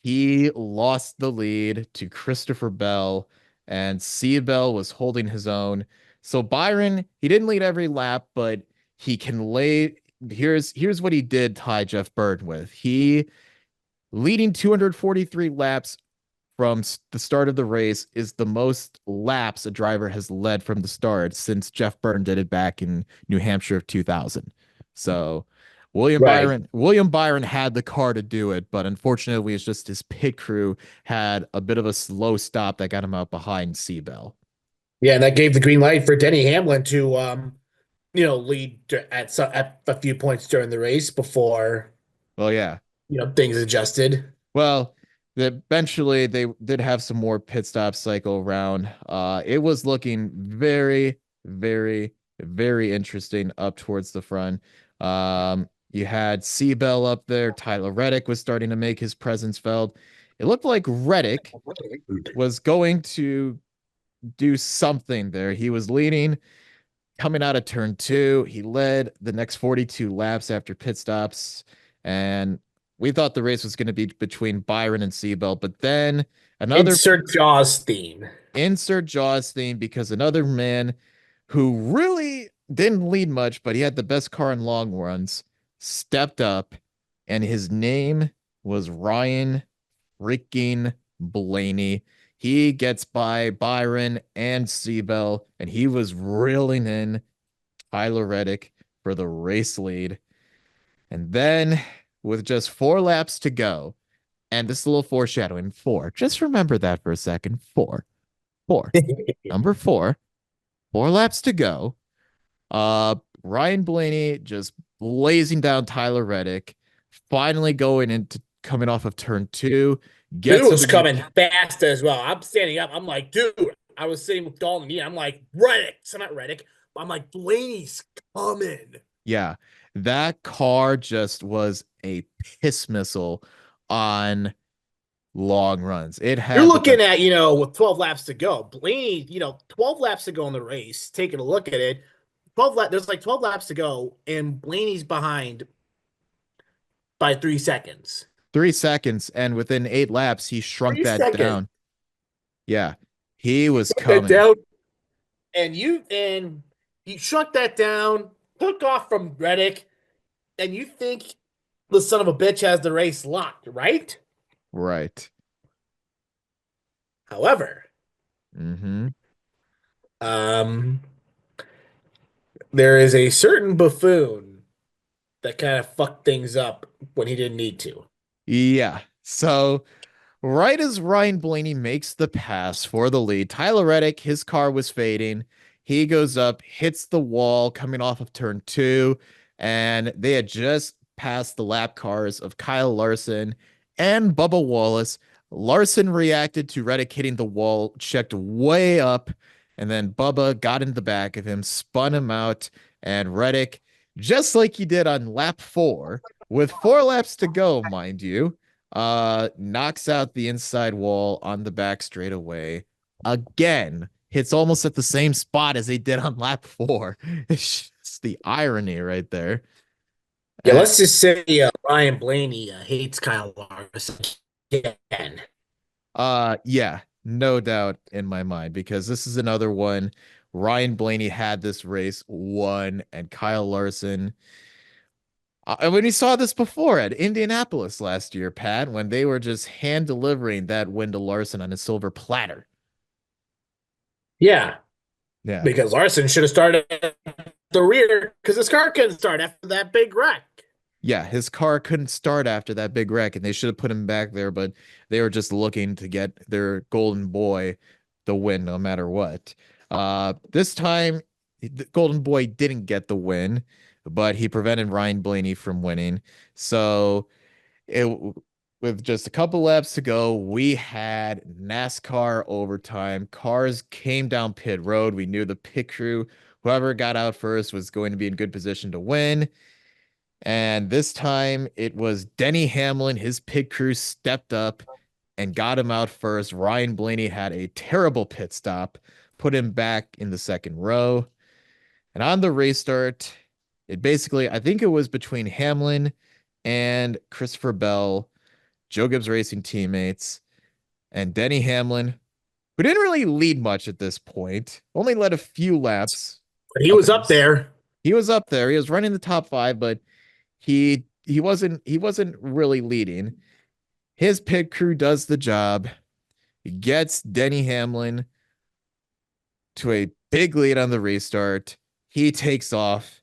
he lost the lead to Christopher Bell and Seabell was holding his own. So Byron, he didn't lead every lap, but he can lay. Here's what he did tie Jeff Byrne with. He leading 243 laps from the start of the race is the most laps a driver has led from the start since Jeff Byrne did it back in New Hampshire of 2000. So Right. William Byron had the car to do it, but unfortunately, it's just his pit crew had a bit of a slow stop that got him out behind Seabell. Yeah, and that gave the green light for Denny Hamlin to lead at a few points during the race before, Well, yeah. things adjusted. Well, eventually they did have some more pit stop cycle around. It was looking very, very, very interesting up towards the front. You had Seabell up there. Tyler Reddick was starting to make his presence felt. It looked like Reddick was going to do something there. He was leading coming out of turn 2. He led the next 42 laps after pit stops, and we thought the race was going to be between Byron and Seabell, but then another Insert Jaws theme. insert Jaws theme because another man who really didn't lead much, but he had the best car in long runs, stepped up, and his name was Ryan freaking Blaney. He gets by Byron and Seabell, and he was reeling in Tyler Reddick for the race lead. And then, with just 4 laps to go, and this little foreshadowing, four, just remember that for a second. Four, number 4 laps to go. Ryan Blaney just blazing down Tyler Reddick, finally going into coming off of turn 2, Dude gets was into the coming fast as well. I'm standing up. I'm like, dude, I was sitting with Dalton. I'm like, Reddick. So not Reddick. I'm like, Blaney's coming. yeah, that car just was a piss missile on long runs. It You're had like a looking at, with 12 laps to go. Blaney, 12 laps to go in the race. Taking a look at it, there's like 12 laps to go, and Blaney's behind by 3 seconds. 3 seconds, and within 8 laps, he shrunk Three that seconds. down. Yeah, he was Shut that coming. down. And you shut that down, took off from Reddick, and you think the son of a bitch has the race locked, right? Right. However, Mm-hmm. um, there is a certain buffoon that kind of fucked things up when he didn't need to. Yeah. So right as Ryan Blaney makes the pass for the lead, Tyler Reddick, his car was fading. He goes up, hits the wall coming off of turn two, and they had just passed the lap cars of Kyle Larson and Bubba Wallace. Larson reacted to Reddick hitting the wall, checked way up, and then Bubba got in the back of him, spun him out, and Reddick, just like he did on lap four, with 4 laps to go, mind you, knocks out the inside wall on the back straightaway again. Hits almost at the same spot as he did on lap four. It's just the irony right there. Yeah, Uh, let's just say Ryan Blaney hates Kyle Larson again. yeah, no doubt in my mind, because this is another one. Ryan Blaney had this race won, and Kyle Larson. And when we saw this before at Indianapolis last year, Pat, when they were just hand delivering that win to Larson on a silver platter. Yeah, Yeah. because Larson should have started at the rear because his car couldn't start after that big wreck. Yeah, his car couldn't start after that big wreck, and they should have put him back there, but they were just looking to get their golden boy the win no matter what. This time, the golden boy didn't get the win, but he prevented Ryan Blaney from winning. So, it, with just a couple laps to go, we had NASCAR overtime. Cars came down pit road. We knew the pit crew, whoever got out first, was going to be in good position to win. And this time it was Denny Hamlin. His pit crew stepped up and got him out first. Ryan Blaney had a terrible pit stop, put him back in the second row. And on the restart, it basically, I think it was between Hamlin and Christopher Bell, Joe Gibbs Racing teammates, and Denny Hamlin, who didn't really lead much at this point, only led a few laps But he up was in up this. there. He was up there. He was running the top five, but he wasn't really leading. His pit crew does the job. He gets Denny Hamlin to a big lead on the restart. He takes off,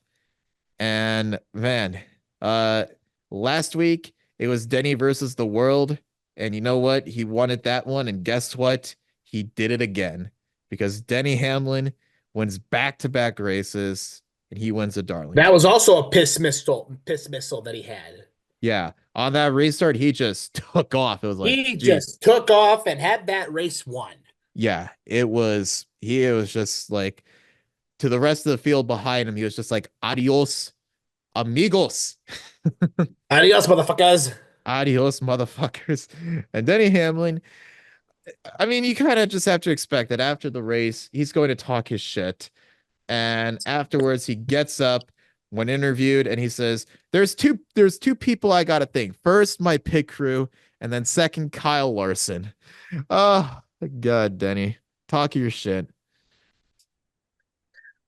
and man, uh, last week it was Denny versus the world, and you know what? He wanted that one, and guess what? He did it again because Denny Hamlin wins back-to-back races, and he wins at That Darlington. was also a piss missile that he had. Yeah, on that restart, he just took off. It was like, He geez, just took off and had that race won. yeah, it was just like to the rest of the field behind him, he was just like, adios, amigos. Adios, motherfuckers. Adios, motherfuckers. And Denny Hamlin, I mean, you kind of just have to expect that after the race, he's going to talk his shit. And afterwards, he gets up when interviewed and he says, there's two people I gotta thank. First, my pit crew, and then second, Kyle Larson. Oh God, Denny. Talk your shit.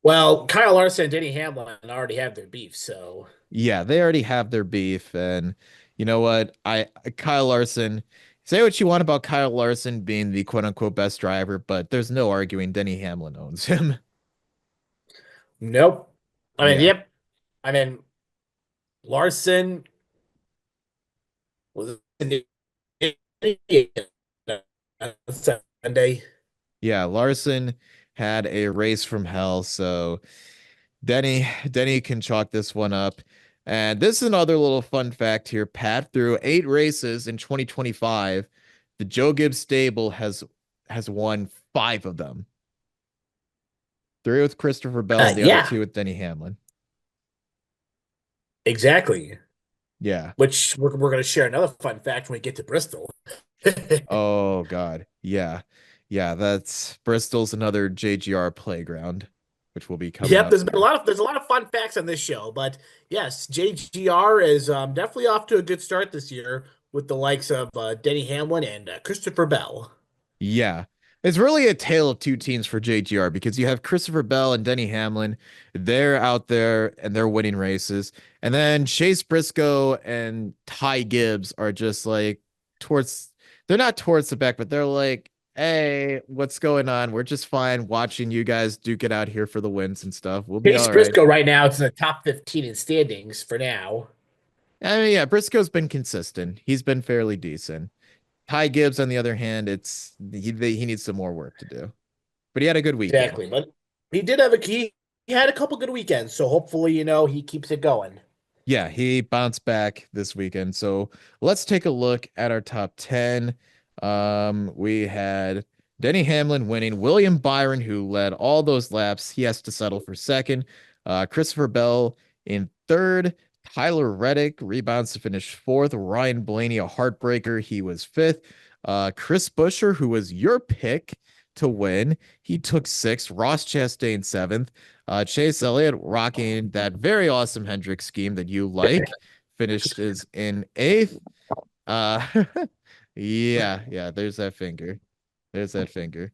Well, Kyle Larson and Denny Hamlin already have their beef, so Yeah, they already have their beef, and you know what? Kyle Larson. Say what you want about Kyle Larson being the quote unquote best driver, but there's no arguing Denny Hamlin owns him. nope. I mean, Yeah. yep. I mean, Larson was in the Sunday. Yeah, Larson had a race from hell, so Denny can chalk this one up. And this is another little fun fact here. Pat, through 8 races in 2025, The Joe Gibbs stable has won 5 of them. 3 with Christopher Bell and the other Yeah, 2 with Denny Hamlin. exactly. Yeah. Which we're going to share another fun fact when we get to Bristol. Oh God. Yeah. Yeah, that's Bristol's another JGR playground, which will be coming Yep, up here. there's a lot of fun facts on this show, but yes, JGR is definitely off to a good start this year with the likes of Denny Hamlin and Christopher Bell. Yeah. It's really a tale of 2 teams for JGR because you have Christopher Bell and Denny Hamlin. They're out there and they're winning races. And then Chase Briscoe and Ty Gibbs are just like towards, they're not towards the back, but they're like, hey, what's going on? We're just fine watching you guys duke it out here for the wins and stuff. We'll be Chase all right. Briscoe right now is in the top 15 in standings for now. I mean, yeah, Briscoe's been consistent. He's been fairly decent. Ty Gibbs, on the other hand, he needs some more work to do. But he had a good weekend. Exactly, but he had a couple good weekends, so hopefully, he keeps it going. Yeah, he bounced back this weekend. So let's take a look at our top 10. We had Denny Hamlin winning, William Byron, who led all those laps. He has to settle for second. Christopher Bell in third. Tyler Reddick rebounds to finish fourth. Ryan Blaney, a heartbreaker. He was fifth. Chris Buescher, who was your pick to win, he took sixth. Ross Chastain seventh. Chase Elliott rocking that very awesome Hendrick scheme that you like. Finished is in eighth. Uh, yeah. There's that finger. There's that finger.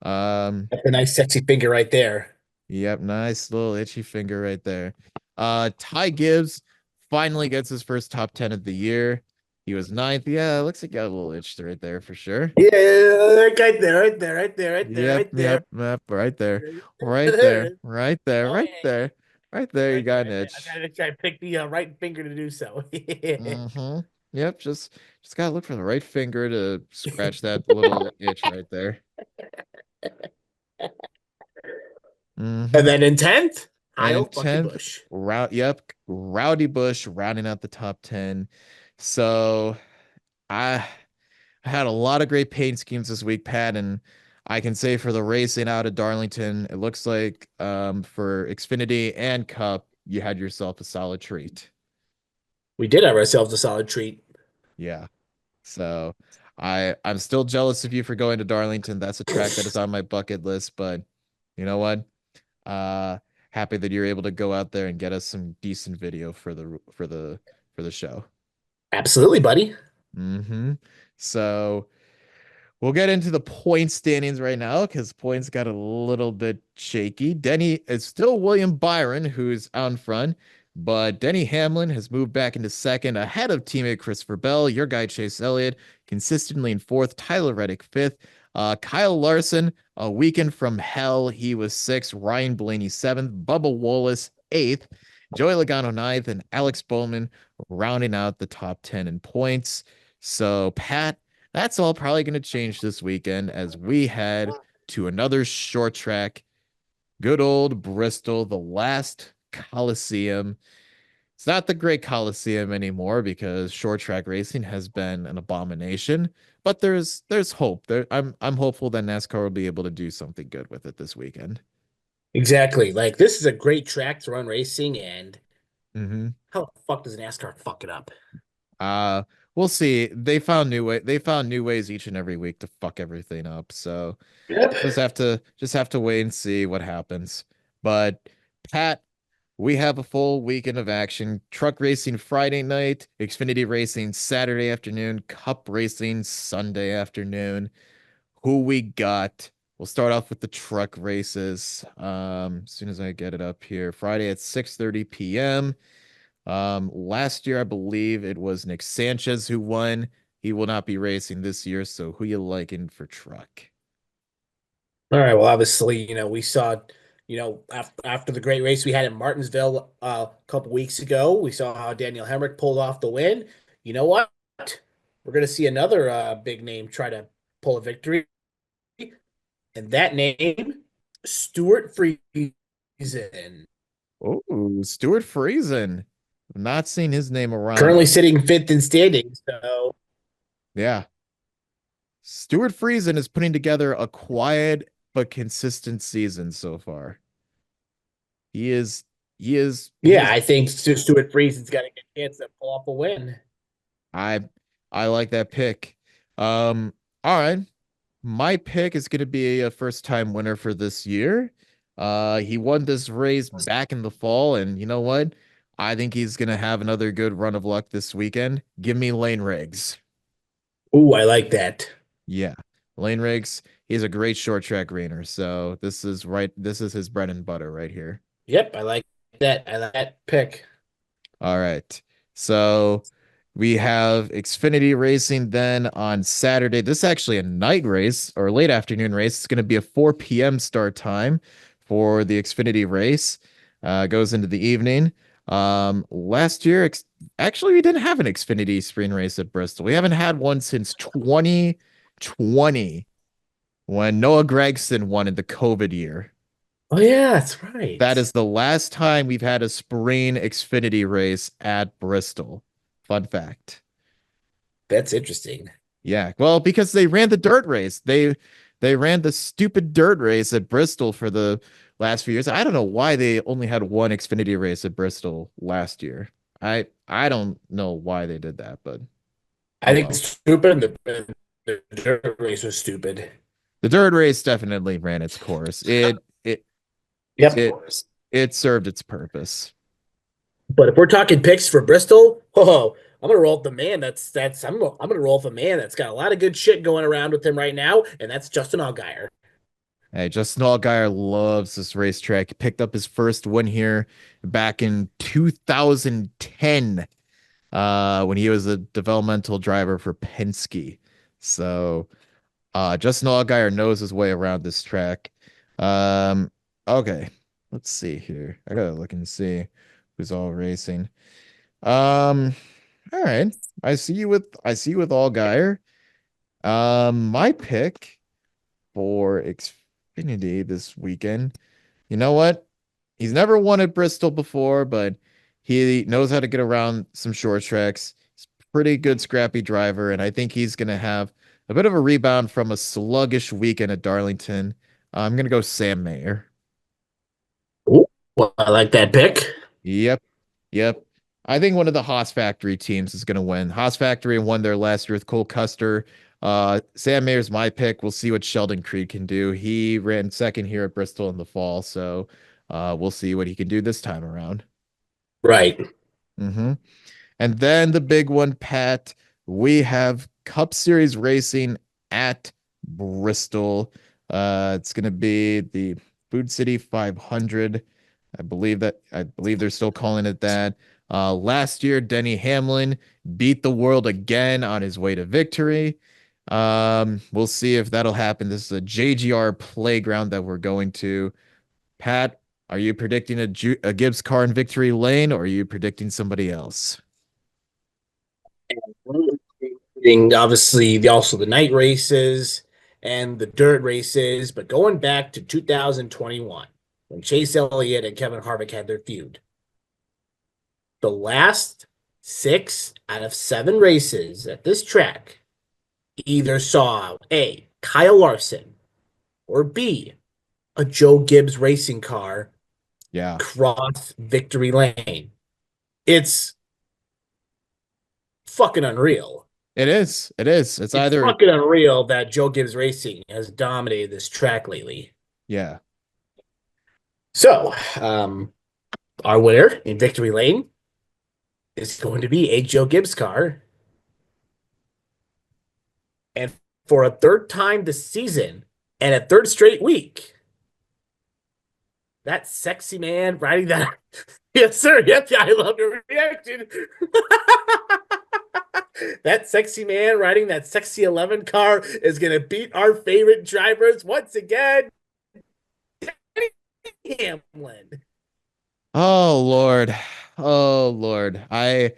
Um, That's a nice, sexy finger right there. yep, nice little itchy finger right there. Ty Gibbs finally gets his first top 10 of the year. He was ninth. Yeah, looks like he got a little itch right there for sure. Yeah, right there, right there, right there, right there, Yep, right there. yep, yep, right there, right there, right there, Oh right yeah, there, right there. You right there, got an right there. I itch. gotta try to pick the right finger to do so. Mm-hmm. Yep, just gotta look for the right finger to scratch that little itch right there. And Mm-hmm. then in 10th, And in Kyle fucking 10th, Bush. Rowdy Bush rounding out the top 10. So I had a lot of great paint schemes this week, Pat, and I can say for the racing out of Darlington, it looks like for Xfinity and Cup, you had yourself a solid treat. We did have ourselves a solid treat. Yeah. So I'm still jealous of you for going to Darlington. That's a track that is on my bucket list, but you know what? Uh Happy that you're able to go out there and get us some decent video for the show. Absolutely, buddy. Mm-hmm. So we'll get into the point standings right now because points got a little bit shaky. Denny is still William Byron, who's out in front, but Denny Hamlin has moved back into second ahead of teammate Christopher Bell. Your guy Chase Elliott consistently in fourth. Tyler Reddick fifth. Kyle Larson, a weekend from hell. He was sixth. Ryan Blaney seventh. Bubba Wallace eighth. Joey Logano ninth, and Alex Bowman rounding out the top 10 in points. So, Pat, that's all probably going to change this weekend as we head to another short track. Good old Bristol, the last Coliseum. It's not the great Coliseum anymore because short track racing has been an abomination, but there's hope. I'm hopeful that NASCAR will be able to do something good with it this weekend. Exactly. Like this is a great track to run racing, and Mm-hmm. how the fuck does NASCAR fuck it up? Uh, we'll see. They found new ways each and every week to fuck everything up. So Yep. just have to wait and see what happens. But Pat, we have a full weekend of action. Truck racing Friday night, Xfinity racing Saturday afternoon, Cup racing Sunday afternoon. Who we got? We'll start off with the truck races. As soon as I get it up here, Friday at 6:30 p.m. Last year I believe it was Nick Sanchez who won. He will not be racing this year, so who you liking for truck? All right. Well, obviously, we saw, after the great race we had in Martinsville a couple weeks ago, we saw how Daniel Hemrick pulled off the win. You know what? We're gonna see another big name try to pull a victory, and that name, Stuart Friesen. Oh, Stuart Friesen. I've not seen his name around. Currently sitting fifth in standings. So Yeah. Stuart Friesen is putting together a quiet but consistent season so far. He is, he Yeah, is. I think Stuart Friesen's got a good chance to pull off a win. I, I like that pick. All right. My pick is going to be a first time winner for this year. He won this race back in the fall, and you know what? I think he's going to have another good run of luck this weekend. Give me Lane Riggs. Ooh, I like that. Yeah. Lane Riggs, he's a great short track rainer. So this is his bread and butter right here. Yep, I like that. I like that pick. All right. So we have Xfinity racing then on Saturday. This is actually a night race or late afternoon race. It's going to be a 4 p.m. start time for the Xfinity race. Goes into the evening. Last year, actually, we didn't have an Xfinity spring race at Bristol. We haven't had one since 2020 when Noah Gragson won in the COVID year. Oh yeah, that's That right. is the last time we've had a spring Xfinity race at Bristol. Fun fact. That's interesting. Yeah, well, because they ran the dirt race. They ran the stupid dirt race at Bristol for the last few years. I don't know why they only had one Xfinity race at Bristol last year. I don't know why they did that, but I oh think well. it's stupid, and the dirt race was stupid. The dirt race definitely ran its course. Yep. It it served its purpose. But if we're talking picks for Bristol, oh, I'm gonna roll with the man. I'm gonna roll with a man that's got a lot of good shit going around with him right now, and that's Justin Allgaier. Hey, Justin Allgaier loves this racetrack. He picked up his first win here back in 2010, when he was a developmental driver for Penske. So, Justin Allgaier knows his way around this track. Um, okay, let's see here. I gotta look and see who's all racing. Um, all right. I see you with Allgaier. My pick for Xfinity this weekend. You know what? He's never won at Bristol before, but he knows how to get around some short tracks. He's a pretty good scrappy driver, and I think he's going to have a bit of a rebound from a sluggish weekend at Darlington. I'm going to go Sam Mayer. Ooh, well, I like that pick. Yep. Yep. I think one of the Haas Factory teams is going to win. Haas Factory won their last year with Cole Custer. Sam Mayer's my pick. We'll see what Sheldon Creed can do. He ran second here at Bristol in the fall, so we'll see what he can do this time around. Right. Hmm. And then the big one, Pat, we have Cup Series racing at Bristol. It's going to be the Food City 500. I believe they're still calling it that. Last year, Denny Hamlin beat the world again on his way to victory. We'll see if that'll happen. This is a JGR playground that we're going to. Pat, are you predicting a Gibbs car in victory lane, or are you predicting somebody else? Obviously, also the night races and the dirt races, but going back to 2021 when Chase Elliott and Kevin Harvick had their feud, the last 6 out of 7 races at this track either saw A, Kyle Larson, or B, a Joe Gibbs racing car Yeah, cross victory lane. It's fucking unreal. it is. It is. It's It's either, fucking unreal that Joe Gibbs Racing has dominated this track lately. yeah. So, our winner in victory lane is going to be a Joe Gibbs car. And for a third time this season and a third straight week, that sexy man riding that. Yes, sir. Yep. I love your reaction. That sexy man riding that sexy 11 car is going to beat our favorite drivers once again. Hamlin. Oh Lord. Oh Lord. I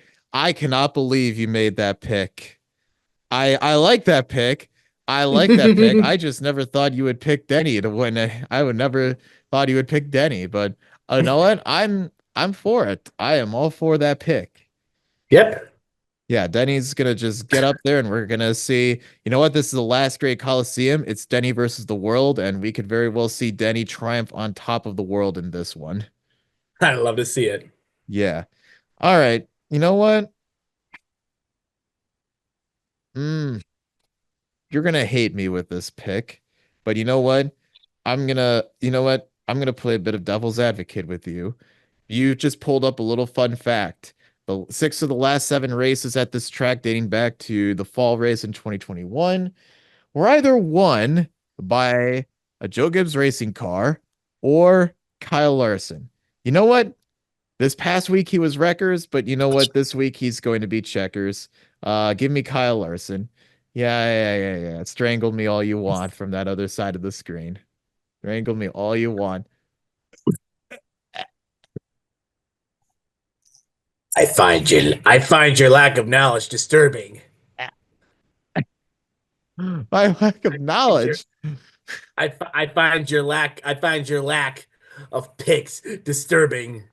cannot believe you made that pick. I like that pick. I like that pick. I just never thought you would pick Denny to win. I would never thought you would pick Denny, but you know what? I'm for it. I am all for that pick. Yep. Yeah, Denny's gonna just get up there and we're gonna see, you know what? This is the last great Coliseum. It's Denny versus the world, and we could very well see Denny triumph on top of the world in this one. I'd love to see it. Yeah. All right. You know what? Mm, you're gonna hate me with this pick, but you know what? You know what? I'm gonna play a bit of devil's advocate with you. You just pulled up a little fun fact. The six of the last seven races at this track, dating back to the fall race in 2021, were either won by a Joe Gibbs racing car or Kyle Larson. You know what? This past week he was wreckers, but you know what? This week he's going to be checkers. Give me Kyle Larson. Yeah. Strangle me all you want from that other side of the screen. Strangle me all you want. I find your lack of knowledge disturbing. My lack of Find your- knowledge. I find your lack of picks disturbing.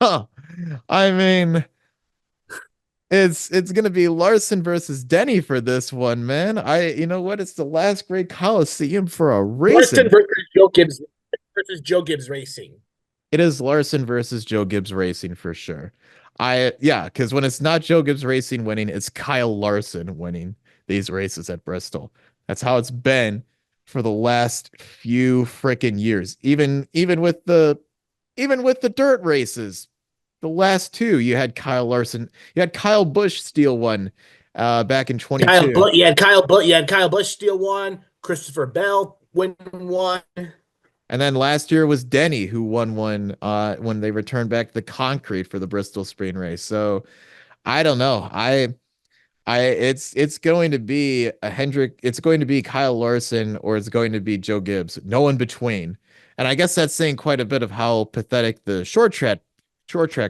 Huh. I mean, it's gonna be Larson versus Denny for this one, man. You know what? It's the last great Coliseum for a Larson racing. versus Joe Gibbs Racing. It is Larson versus Joe Gibbs Racing for sure. Yeah, because when it's not Joe Gibbs Racing winning, it's Kyle Larson winning these races at Bristol. That's how it's been for the last few freaking years. Even with the dirt races, the last two, you had Kyle Larson, you had Kyle Busch steal one back in 22. Kyle Busch steal one. Christopher Bell win one. And then last year was Denny who won one when they returned back to the concrete for the Bristol Spring Race. So I don't know. It's going to be a Hendrick, it's going to be Kyle Larson or it's going to be Joe Gibbs. No in between. And I guess that's saying quite a bit of how pathetic the short track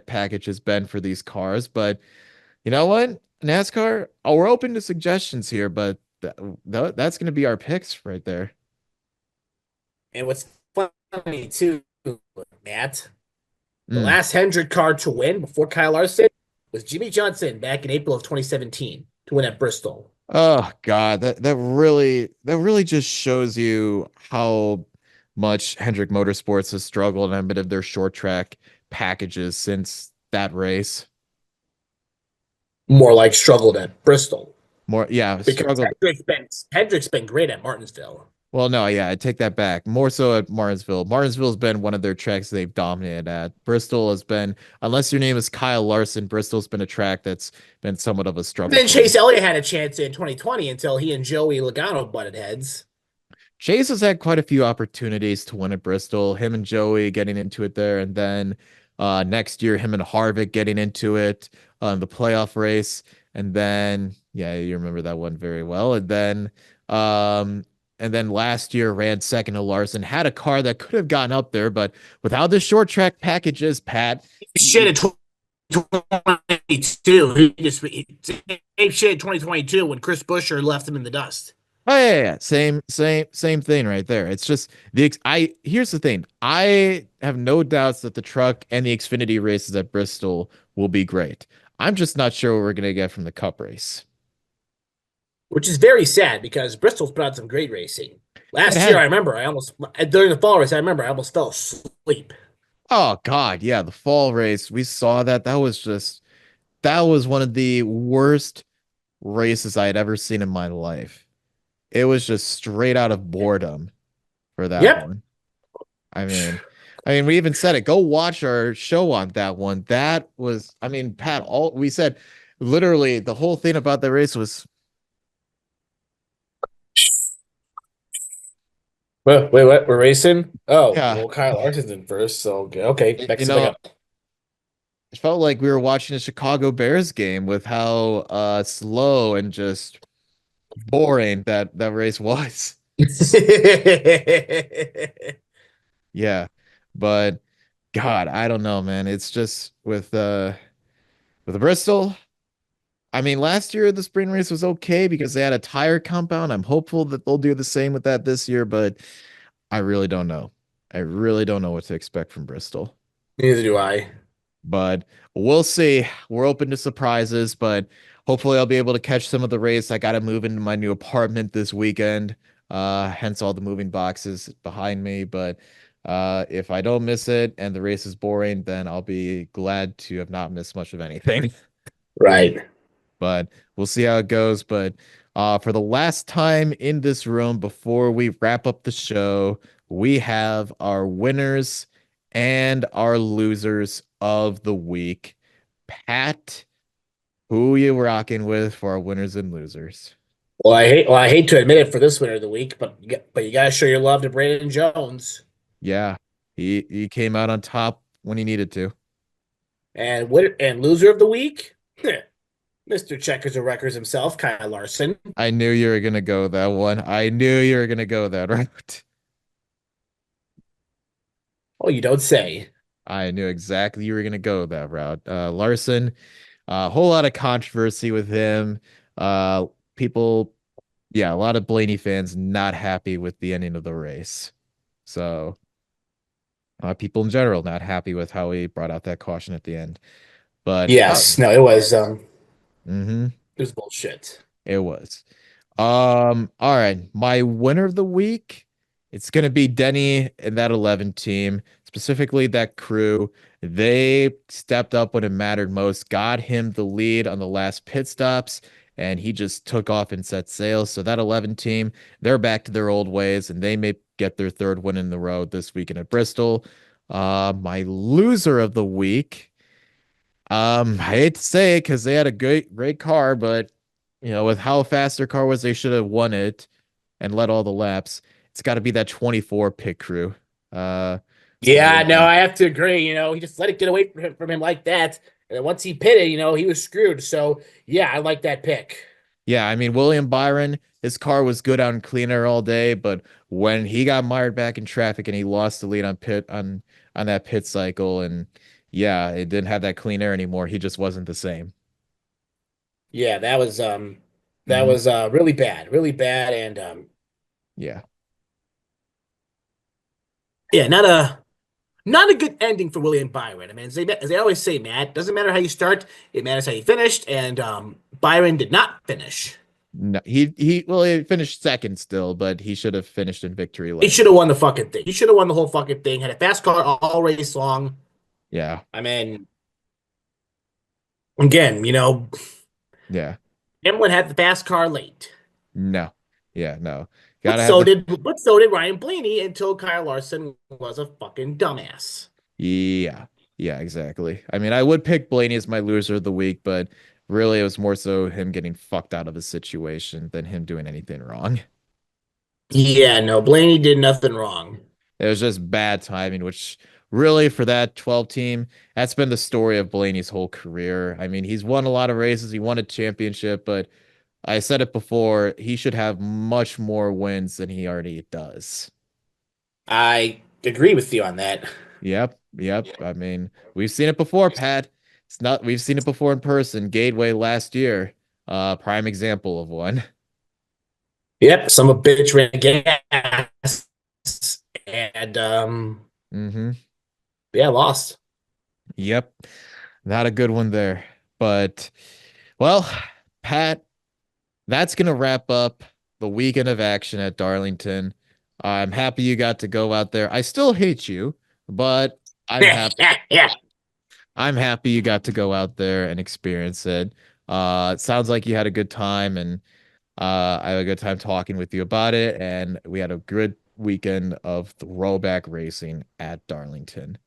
package has been for these cars. But you know what? NASCAR, we're open to suggestions here, but that's going to be our picks right there. And what's funny too, Matt, the Mm. last Hendrick car to win before Kyle Larson was Jimmy Johnson back in April of 2017 to win at Bristol. Oh God, that really just shows you how much Hendrick Motorsports has struggled on a bit of their short track packages since that race. More like struggled at Bristol More, yeah, because struggled. Hendrick's been great at Martinsville. Well, no, yeah, I take that back. More so at Martinsville. Martinsville's been one of their tracks they've dominated at. Bristol has been, unless your name is Kyle Larson, Bristol's been a track that's been somewhat of a struggle Then for them. Chase Elliott had a chance in 2020 until he and Joey Logano butted heads. Chase has had quite a few opportunities to win at Bristol. Him and Joey getting into it there, and then next year him and Harvick getting into it the playoff race, and then yeah, you remember that one very well. Um, and then last year ran second to Larson, had a car that could have gotten up there, but with how the short track package is, Pat, Shit in 2022. He ate shit in 2022 when Chris Buescher left him in the dust. oh yeah. Same thing right there. It's just I here's the thing. I have no doubts that the truck and the Xfinity races at Bristol will be great. I'm just not sure what we're gonna get from the Cup race. Which is very sad because Bristol's put out some great racing. It Last year, has. I remember during the fall race, I remember I almost fell asleep. Oh God, yeah, the fall race. We saw that. That was one of the worst races I had ever seen in my life. It was just straight out of boredom for that Yep. one. I mean, we even said it. Go watch our show on that one. That was, I mean, Pat, all we said literally the whole thing about the race was, Wait, what? We're racing? Oh, yeah, well, Kyle Larson's in first, so okay. Back you to back know, up. it felt like we were watching a Chicago Bears game with how slow and just boring that race was. Yeah. But God, I don't know, man. It's just with Bristol. I mean, last year the spring race was okay because they had a tire compound. I'm hopeful that they'll do the same with that this year, but I really don't know. I really don't know what to expect from Bristol. Neither do I. But we'll see. We're open to surprises, but hopefully I'll be able to catch some of the race. I got to move into my new apartment this weekend. Hence all the moving boxes behind me. But if I don't miss it and the race is boring, then I'll be glad to have not missed much of anything. Right. But we'll see how it goes. But for the last time in this room, before we wrap up the show, we have our winners and our losers of the week. Pat, who you rocking with for our winners and losers? Well, I hate to admit it for this winner of the week, but you gotta show your love to Brandon Jones. Yeah, he came out on top when he needed to. And loser of the week, Mr. Checkers and Wreckers himself, Kyle Larson. I knew you were gonna go that one. I knew you were gonna go that route. Oh, you don't say. I knew exactly you were gonna go that route. Larson, a whole lot of controversy with him. Uh, people, yeah, a lot of Blaney fans not happy with the ending of the race. So, people in general not happy with how he brought out that caution at the end. But Yes, no, mhm, it was bullshit. it was. All right. My winner of the week, it's gonna be Denny and that 11 team, specifically that crew. They stepped up when it mattered most, got him the lead on the last pit stops, and he just took off and set sail. So that 11 team, they're back to their old ways, and they may get their third win in the road this weekend at Bristol. My loser of the week. I hate to say it because they had a great car, but with how fast their car was, they should have won it and led all the laps. It's got to be that 24 pit crew. Uh, Yeah, no, William. I have to agree. He just let it get away from him like that. And then once he pitted, he was screwed. So, yeah, I like that pick. Yeah, I mean William Byron, his car was good on cleaner all day, but when he got mired back in traffic and he lost the lead on that pit cycle, and yeah, it didn't have that clean air anymore. He just wasn't the same. Yeah, that Hmm. was really bad, and Yeah. yeah, not a good ending for William Byron. I mean, as they always say, Matt, doesn't matter how you start, it matters how you finished, and Byron did not finish. No, he finished second still, but he should have finished in victory He lane. should have won the fucking thing. He should have won the whole fucking thing. Had a fast car all race long. Yeah. I mean, again, Yeah. Hamlin had the fast car late. No. Yeah, no. But Gotta have so the did but so did Ryan Blaney until Kyle Larson was a fucking dumbass. Yeah. Yeah, exactly. I mean, I would pick Blaney as my loser of the week, but really it was more so him getting fucked out of his situation than him doing anything wrong. Yeah, no, Blaney did nothing wrong. It was just bad timing, which really for that 12 team, that's been the story of Blaney's whole career. I mean, he's won a lot of races, he won a championship, but I said it before, he should have much more wins than he already does. I agree with you on that. Yep, yep. I mean, we've seen it before, Pat. We've seen it before in person. Gateway last year, prime example of one. Yep, some a bitch ran gas and Mm-hmm. yeah, lost. Yep. Not a good one there. But well, Pat, that's gonna wrap up the weekend of action at Darlington. I'm happy you got to go out there. I still hate you, but I'm happy Yeah. I'm happy you got to go out there and experience it. It sounds like you had a good time, and I had a good time talking with you about it, and we had a good weekend of throwback racing at Darlington.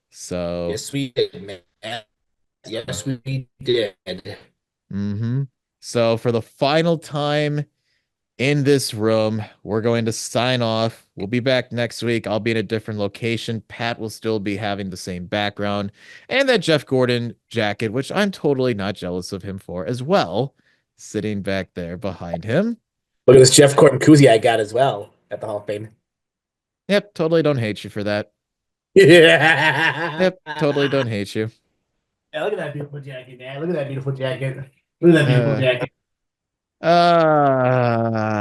So, Yes, we did, man. Yes, we did. hmm so for the final time in this room, we're going to sign off. We'll be back next week. I'll be in a different location. Pat will still be having the same background and that Jeff Gordon jacket, which I'm totally not jealous of him for as well, sitting back there behind him. Look at this Jeff Gordon koozie I got as well at the Hall of Fame. Yep, totally don't hate you for that. Yeah. Yep, totally don't hate you. Yeah, look at that beautiful jacket, man. Look at that beautiful jacket. Look at that beautiful Uh, jacket.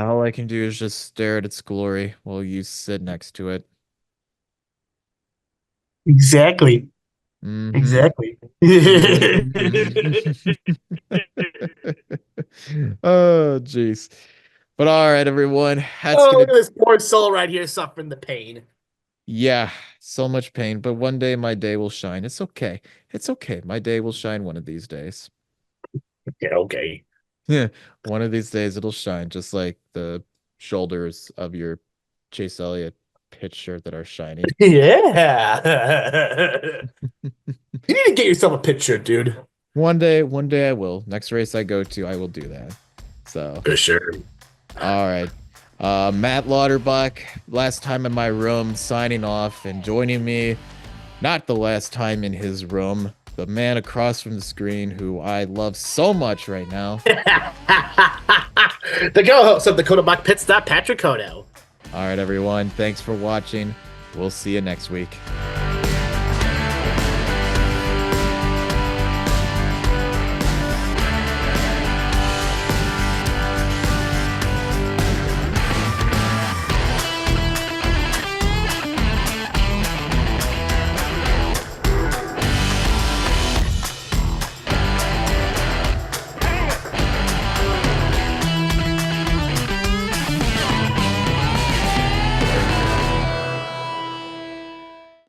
all I can do is just stare at its glory while you sit next to it. Exactly. Mm-hmm. Exactly. Mm-hmm. Oh, jeez. But all right, everyone. That's Oh, gonna. look at this poor soul right here suffering the pain. Yeah, so much pain. But one day my day will shine. It's okay. It's okay. My day will shine one of these days. Yeah, okay. Yeah, one of these days it'll shine, just like the shoulders of your Chase Elliott pitch shirt that are shiny. Yeah. You need to get yourself a picture, dude. One day I will. Next race I go to, I will do that. So, For sure. all right. Matt Lauterbach, last time in my room, signing off and joining me, not the last time in his room, the man across from the screen who I love so much right now. The co-host of the Codo Bach Pitstop, Patrick Codo. All right, everyone. Thanks for watching. We'll see you next week.